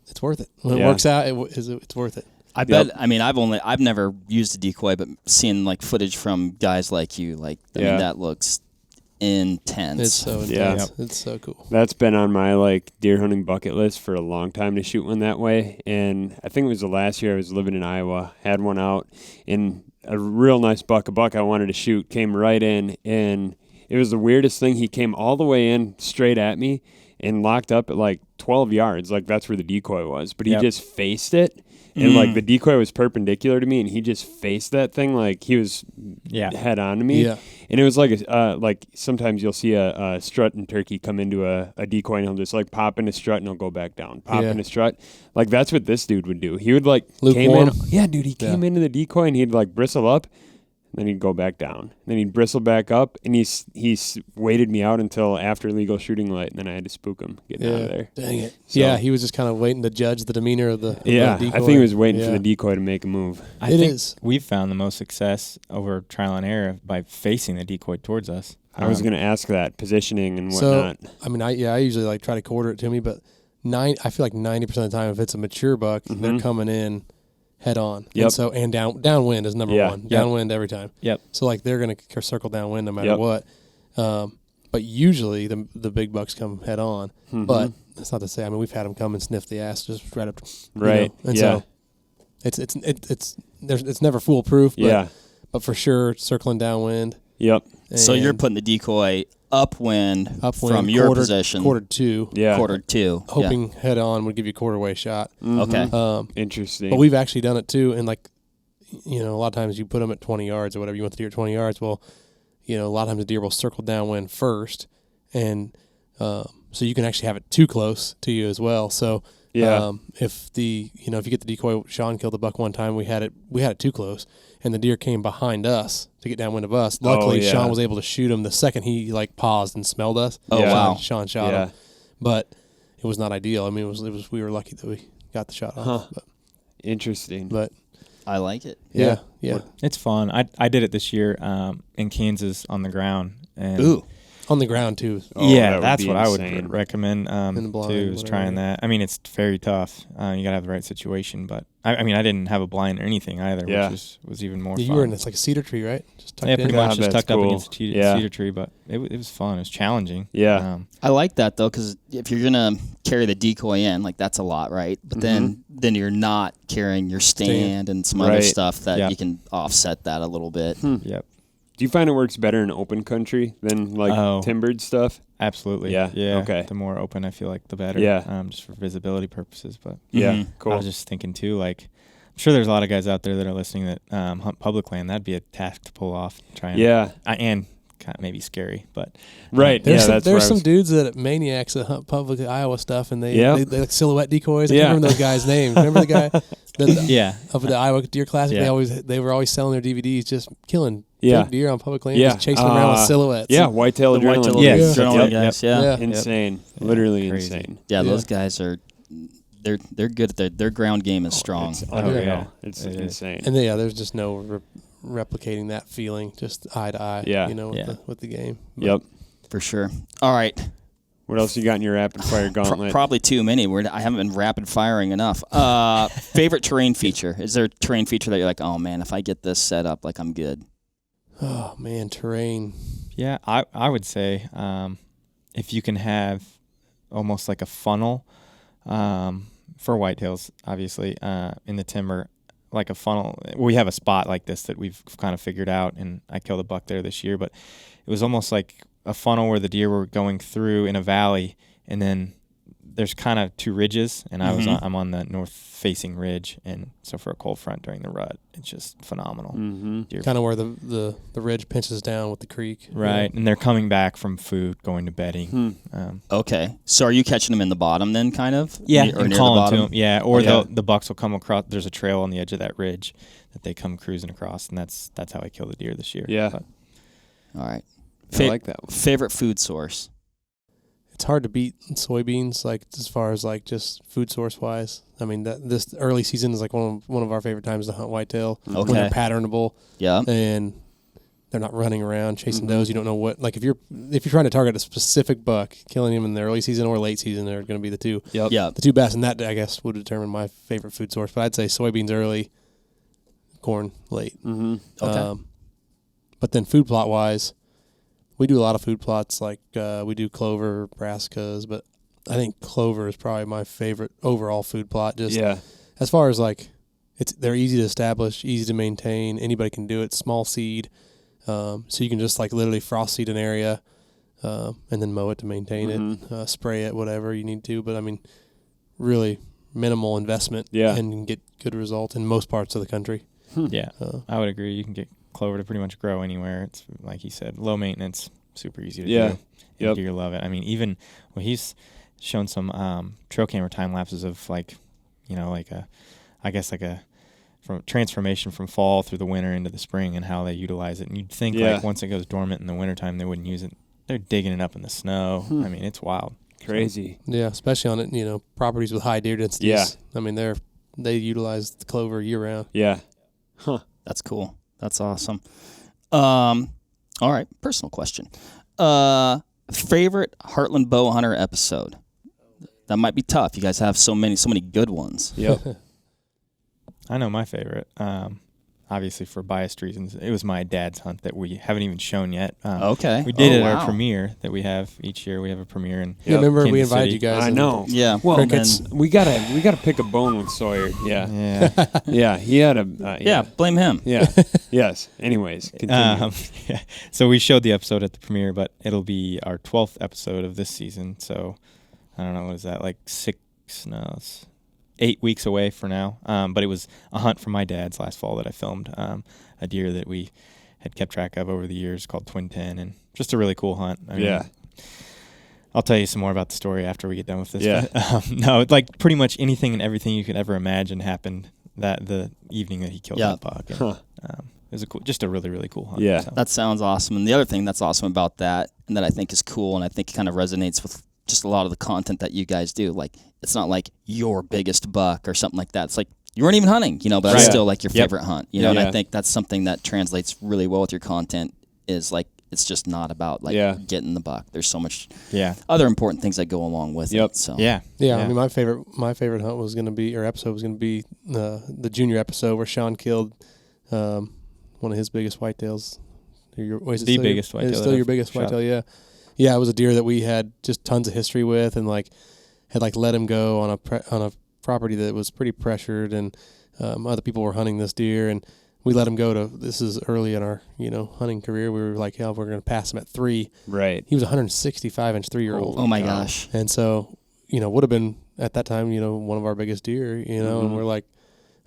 It's worth it. When it works out, it's worth it. I bet. I mean, I've never used a decoy, but seeing like footage from guys like you, like I mean, that looks intense. It's so intense. It's so cool. That's been on my like deer hunting bucket list for a long time to shoot one that way. And I think it was the last year I was living in Iowa, had one out, and a real nice buck, a buck I wanted to shoot, came right in, and it was the weirdest thing. He came all the way in straight at me and locked up at like 12 yards. Like that's where the decoy was, but he just faced it. And like the decoy was perpendicular to me, and he just faced that thing like he was head on to me. Yeah. And it was like sometimes you'll see a strut and turkey come into a decoy, and he'll just like pop in a strut and he'll go back down. Pop in a strut. Like that's what this dude would do. He would like came in. Yeah, dude, he came into the decoy and he'd like bristle up. Then he'd go back down. Then he'd bristle back up, and he waited me out until after legal shooting light, and then I had to spook him getting out of there. Dang it. So, yeah, he was just kind of waiting to judge the demeanor of the decoy. I think he was waiting for the decoy to make a move. I think we've found the most success over trial and error by facing the decoy towards us. I was going to ask that, positioning and whatnot. So, I mean, I usually like try to quarter it to me, but I feel like 90% of the time, if it's a mature buck, they're coming in head on. Yep. And so downwind is number one. Downwind every time. Yep. So like they're going to circle downwind no matter what. But usually the big bucks come head on. But that's not to say. I mean, we've had them come and sniff the ass just right up. Right. You know? And so it's never foolproof. But for sure circling downwind. Yep. So you're putting the decoy upwind from your position. Quartered two. Yeah. Quartered two. Hoping head on would give you a quarter way shot. Okay. Interesting. But we've actually done it too. And like, you know, a lot of times you put them at 20 yards or whatever. You want the deer at 20 yards. Well, you know, a lot of times the deer will circle downwind first. And so you can actually have it too close to you as well. So if you get the decoy, Shawn killed the buck one time. We had it too close, and the deer came behind us to get downwind of us. Luckily, Shawn was able to shoot him the second he like paused and smelled us. Oh wow! Shawn shot him, but it was not ideal. I mean, it was we were lucky that we got the shot off. But, interesting, but I like it. Yeah, it's fun. I did it this year in Kansas on the ground. And Ooh. On the ground too. That's what I would recommend blind, too, is trying that. I mean, it's very tough. You gotta have the right situation, but I mean, I didn't have a blind or anything either, which was even more fun. You were in like a cedar tree, right? Just tucked in. Pretty much just tucked up against a cedar tree, but it was fun. It was challenging. Yeah. I like that though, because if you're gonna carry the decoy in, like that's a lot, right? But then you're not carrying your stand and some other stuff that you can offset that a little bit. Yep. Do you find it works better in open country than like timbered stuff? Absolutely. Yeah. Okay. The more open I feel like, the better. Yeah. Just for visibility purposes, but cool. I was just thinking too, like, I'm sure there's a lot of guys out there that are listening that hunt public land. That'd be a task to pull off. And kind of maybe scary, but there's some dudes that maniacs that hunt public Iowa stuff, and they like silhouette decoys. I can't remember those guys' names. Remember the guy? Of the Iowa Deer Classic, they were always selling their DVDs, just killing big deer on public land, just chasing them around with silhouettes. Yeah, whitetail adrenaline. Adrenaline guys. Insane, literally insane. Yeah, those guys are. They're good at their ground game is strong. It's unreal. It's insane. And there's just no replicating that feeling, just eye to eye. With the game. But for sure. All right. What else you got in your rapid fire gauntlet? Probably too many. I haven't been rapid firing enough. Favorite terrain feature? Is there a terrain feature that you're like, oh man, if I get this set up, like I'm good? Oh man, terrain. Yeah, I would say if you can have almost like a funnel for whitetails, obviously in the timber, like a funnel. We have a spot like this that we've kind of figured out, and I killed a buck there this year, but it was almost like a funnel where the deer were going through in a valley, and then there's kind of two ridges, and I'm on the north-facing ridge, and so for a cold front during the rut, it's just phenomenal. Mm-hmm. Kind of where the ridge pinches down with the creek. Right, and they're coming back from food, going to bedding. Okay, so are you catching them in the bottom then, kind of? Yeah, or and near calling the bottom? to them. Yeah, or the bucks will come across. There's a trail on the edge of that ridge that they come cruising across, and that's how I kill the deer this year. Yeah. But, all right. I like that one. Favorite food source? It's hard to beat soybeans, like as far as like just food source wise. I mean, this early season is like one of our favorite times to hunt whitetail. Okay. When they're patternable. Yeah. And they're not running around chasing does. You don't know what, like if you're trying to target a specific buck, killing him in the early season or late season, they're going to be the two. Yep. Yeah. The two best, and that I guess would determine my favorite food source. But I'd say soybeans early, corn late. Mm-hmm. Okay. But then food plot wise, we do a lot of food plots, like we do clover, brassicas, but I think clover is probably my favorite overall food plot. Just as far as like, they're easy to establish, easy to maintain. Anybody can do it. Small seed, so you can just like literally frost seed an area, and then mow it to maintain it, spray it, whatever you need to. But I mean, really minimal investment, and you can get good results in most parts of the country. Yeah, I would agree. You can get clover to pretty much grow anywhere. It's like he said, low maintenance, super easy to do. Yep. Deer love it. I mean, even he's shown some trail camera time lapses of like, from transformation from fall through the winter into the spring and how they utilize it. And you'd think like once it goes dormant in the wintertime, they wouldn't use it. They're digging it up in the snow. I mean, it's wild. Crazy. Yeah, especially on it, properties with high deer densities. Yeah. I mean, they utilize the clover year round. Yeah. Huh. That's cool. That's awesome. All right, personal question. Favorite Heartland Bowhunter episode? That might be tough. You guys have so many good ones. Yep. I know my favorite. Obviously, for biased reasons, it was my dad's hunt that we haven't even shown yet. Okay. We did it at our premiere that we have each year. We have a premiere in remember Kansas we invited City. you guys. I know. Yeah. Well, we gotta pick a bone with Sawyer. Yeah. Yeah. He had a. Blame him. Yeah. Yes. Anyways, continue. So we showed the episode at the premiere, but it'll be our 12th episode of this season. So I don't know, what is that, like 8 weeks away for now. But it was a hunt from my dad's last fall that I filmed, a deer that we had kept track of over the years called Twin 10, and just a really cool hunt. I mean, I'll tell you some more about the story after we get done with this. Yeah. But, no, like pretty much anything and everything you could ever imagine happened the evening that he killed that buck. And, it was just a really, really cool hunt. Yeah. So. That sounds awesome. And the other thing that's awesome about that, and that I think is cool, and I think kind of resonates with just a lot of the content that you guys do. Like, it's not like your biggest buck or something like that. It's like you weren't even hunting, but it's still like your favorite hunt, know. And I think that's something that translates really well with your content. Is like it's just not about like getting the buck. There's so much other important things that go along with it. So yeah. I mean, my favorite hunt was going to be, or episode was going to be the junior episode where Shawn killed one of his biggest whitetails. Biggest whitetail. It's still your biggest whitetail, yeah. Yeah, it was a deer that we had just tons of history with, and had let him go on a property that was pretty pressured, and other people were hunting this deer, and we let him go this is early in our hunting career. We were like, we're going to pass him at 3. Right. He was a 165-inch 3-year-old. Oh my gosh. And so would have been at that time one of our biggest deer. And we're like,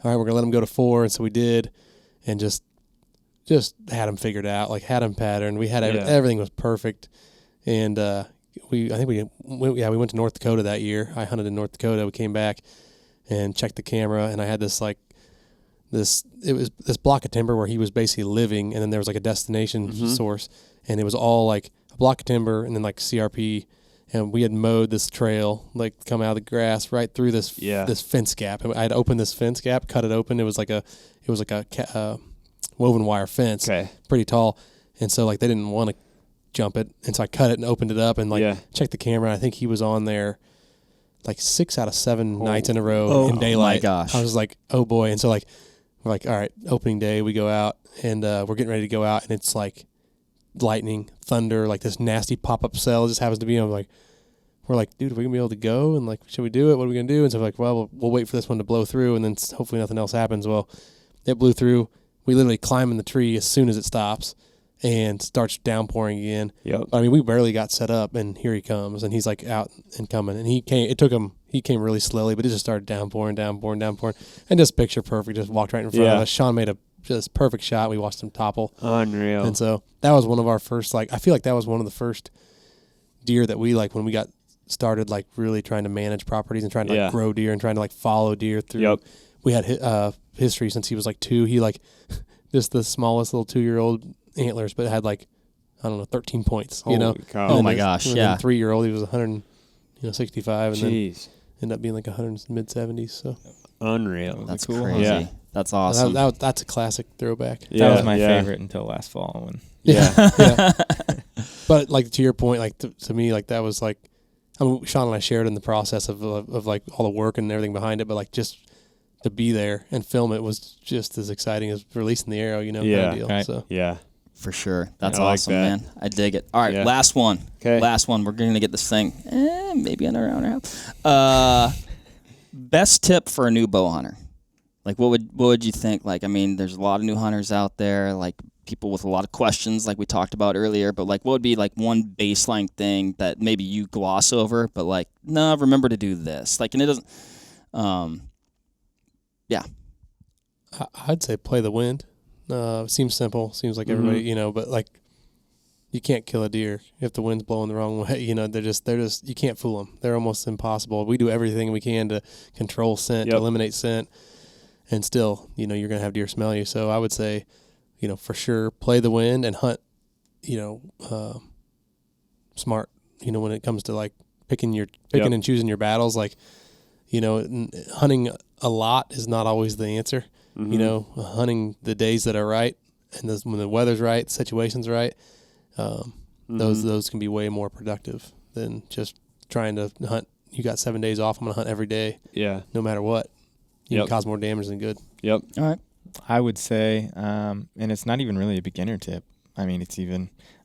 all right, we're going to let him go to 4, and so we did, and just had him figured out, like had him patterned. We had everything was perfect. And we went to North Dakota that year. I hunted in North Dakota. We came back and checked the camera, and I had this block of timber where he was basically living, and then there was like a destination source, and it was all like a block of timber and then like CRP, and we had mowed this trail, like come out of the grass right through this fence gap. I had opened this fence gap, cut it open. It was like a woven wire fence, pretty tall, and so like they didn't want to jump it, and so I cut it and opened it up and checked the camera. I think he was on there like 6 out of 7 nights in a row in daylight. Oh my gosh. I was like, oh boy. And so like we're like, all right, opening day, we go out, and we're getting ready to go out, and it's like lightning, thunder, like this nasty pop-up cell just happens to be on. We're like, dude, are we gonna be able to go? And like, should we do it? What are we gonna do? And so we're like, well, we'll wait for this one to blow through, and then hopefully nothing else happens. Well, it blew through. We literally climb in the tree as soon as it stops, and starts downpouring again. Yep. I mean, we barely got set up, and here he comes, and he's like out and coming, and he came really slowly, but it just started downpouring, and just picture perfect, just walked right in front of us. Shawn made a just perfect shot. We watched him topple. Unreal. And so that was one of our first, I feel like that was one of the first deer that we, when we got started, really trying to manage properties and trying to grow deer and trying to follow deer through. Yep. We had history since he was 2. He just the smallest little 2-year-old antlers, but it had 13 points. Holy cow. Oh my gosh! Yeah. 3-year-old, he was 165, and Jeez. then ended up being 100 mid-70s. So unreal. That's cool. crazy. Yeah. That's awesome. That's a classic throwback. That was my favorite until last fall. When Yeah. But to your point, to me, that was Shawn and I shared in the process of all the work and everything behind it, but just to be there and film it was just as exciting as releasing the arrow, kind of deal. Right. So Yeah. For sure. That's I like awesome, that. man. I dig it. All right, last one. Okay. Last one. We're going to get this thing maybe in around a half. Best tip for a new bow hunter. What would you think? There's a lot of new hunters out there, people with a lot of questions we we talked about earlier, but what would be one baseline thing that maybe you gloss over, but no, remember to do this. And it doesn't yeah. I'd say play the wind. Seems simple. Seems like everybody, but you can't kill a deer if the wind's blowing the wrong way. They're just you can't fool them. They're almost impossible. We do everything we can to control scent, to eliminate scent, and still, you're going to have deer smell you. So I would say, for sure, play the wind and hunt, smart, when it comes to picking and choosing your battles. Hunting a lot is not always the answer. Hunting the days that are right and when the weather's right, the situation's right, those can be way more productive than just trying to hunt. You got 7 days off, I'm going to hunt every day. Yeah. No matter what. You can cause more damage than good. Yep. All right. I would say, and it's not even really a beginner tip. I mean,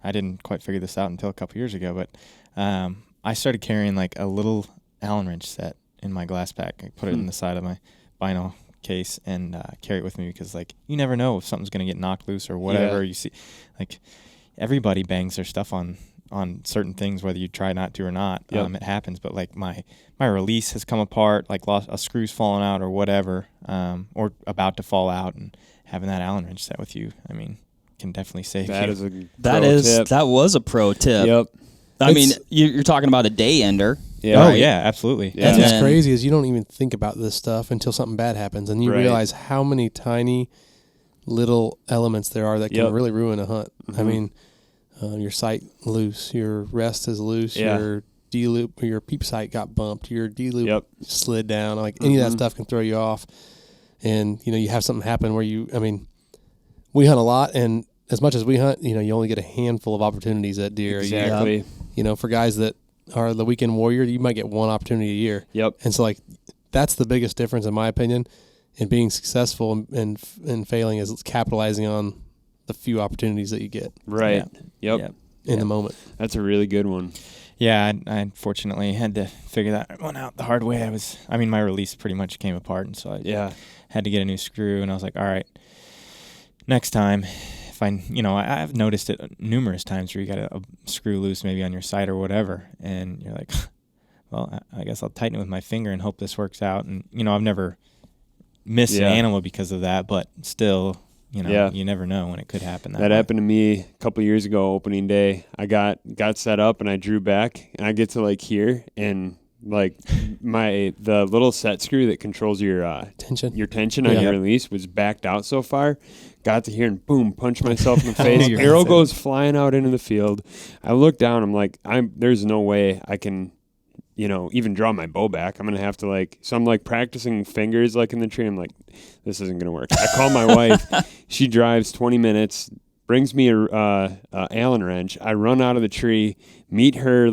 I didn't quite figure this out until a couple years ago, but I started carrying a little Allen wrench set in my glass pack. I put it in the side of my vinyl case and carry it with me because you never know if something's going to get knocked loose or whatever. You see, everybody bangs their stuff on certain things, whether you try not to or not. It happens. But my release has come apart, lost a screw's fallen out or whatever, or about to fall out, and having that Allen wrench set with you, can definitely save you. That was a pro tip. Yep. I mean, you're talking about a day ender. Yeah. Oh, yeah, absolutely. Yeah. That's what's crazy is you don't even think about this stuff until something bad happens, and you realize how many tiny little elements there are that can really ruin a hunt. Your sight loose, your rest is loose, your D-loop or your peep sight got bumped, your D-loop slid down. Any of that stuff can throw you off. And, you have something happen where we hunt a lot, and as much as we hunt, you only get a handful of opportunities at deer. Exactly. For guys that are the weekend warrior, you might get one opportunity a year. Yep. And so that's the biggest difference in my opinion in being successful and failing is capitalizing on the few opportunities that you get. Right. Yep. In the moment. That's a really good one. Yeah, I unfortunately had to figure that one out the hard way. My release pretty much came apart, and so I had to get a new screw, and I was like, all right, next time, if I've noticed it numerous times where you got a screw loose maybe on your sight or whatever, and you're like, well, I guess I'll tighten it with my finger and hope this works out. And, I've never missed an animal because of that, but still, you never know when it could happen. That happened to me a couple of years ago, opening day. I got set up and I drew back, and I get to here, and the little set screw that controls your tension on your release was backed out so far. Got to here and boom, punched myself in the face. Arrow goes flying out into the field. I look down. I'm like, there's no way I can, even draw my bow back. I'm gonna have to so I'm practicing fingers in the tree. I'm like, this isn't gonna work. I call my wife. She drives 20 minutes, brings me a Allen wrench. I run out of the tree, meet her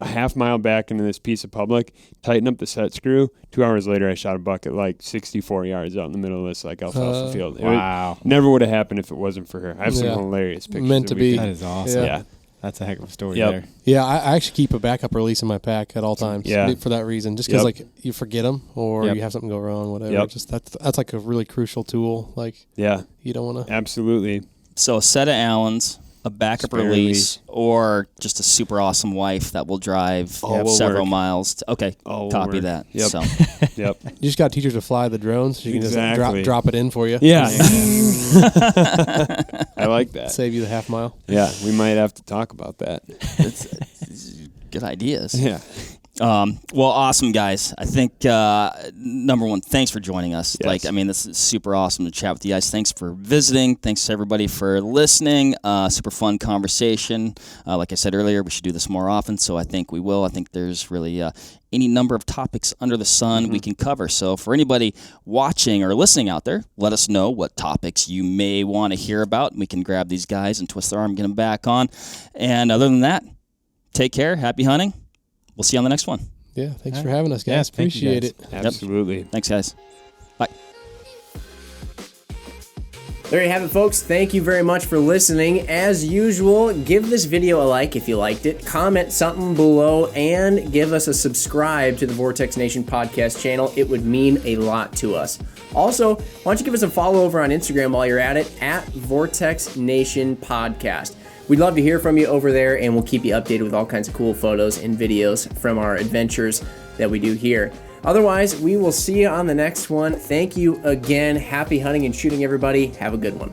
a half mile back into this piece of public, tighten up the set screw. 2 hours later, I shot a buck at 64 yards out in the middle of this alfalfa field. Wow. It never would have happened if it wasn't for her. I have some hilarious pictures. Meant to be. That is awesome. Yeah. That's a heck of a story there. Yeah, I actually keep a backup release in my pack at all times for that reason. Just because you forget them or you have something go wrong, whatever. Just that's a really crucial tool. You don't want to. Absolutely. So a set of Allens, a backup release, or just a super awesome wife that will drive several miles. Okay, copy that. Yep. So. Yep. You just got teachers to fly the drones. So you can just drop it in for you. Yeah. I like that. Save you the half mile. Yeah, we might have to talk about that. It's good ideas. Yeah. Well, awesome, guys. I think, number one, thanks for joining us. Yes. This is super awesome to chat with you guys. Thanks for visiting. Thanks to everybody for listening. Super fun conversation. Like I said earlier, we should do this more often, so I think we will. I think there's really any number of topics under the sun we can cover. So for anybody watching or listening out there, let us know what topics you may want to hear about. We can grab these guys and twist their arm, get them back on. And other than that, take care. Happy hunting. We'll see you on the next one. Yeah, thanks for having us, guys. Yes, appreciate it. Absolutely. Yep. Thanks, guys. Bye. There you have it, folks. Thank you very much for listening. As usual, give this video a like if you liked it, comment something below, and give us a subscribe to the Vortex Nation podcast channel. It would mean a lot to us. Also, why don't you give us a follow over on Instagram while you're at it, at Vortex Nation Podcast. We'd love to hear from you over there, and we'll keep you updated with all kinds of cool photos and videos from our adventures that we do here. Otherwise, we will see you on the next one. Thank you again. Happy hunting and shooting, everybody. Have a good one.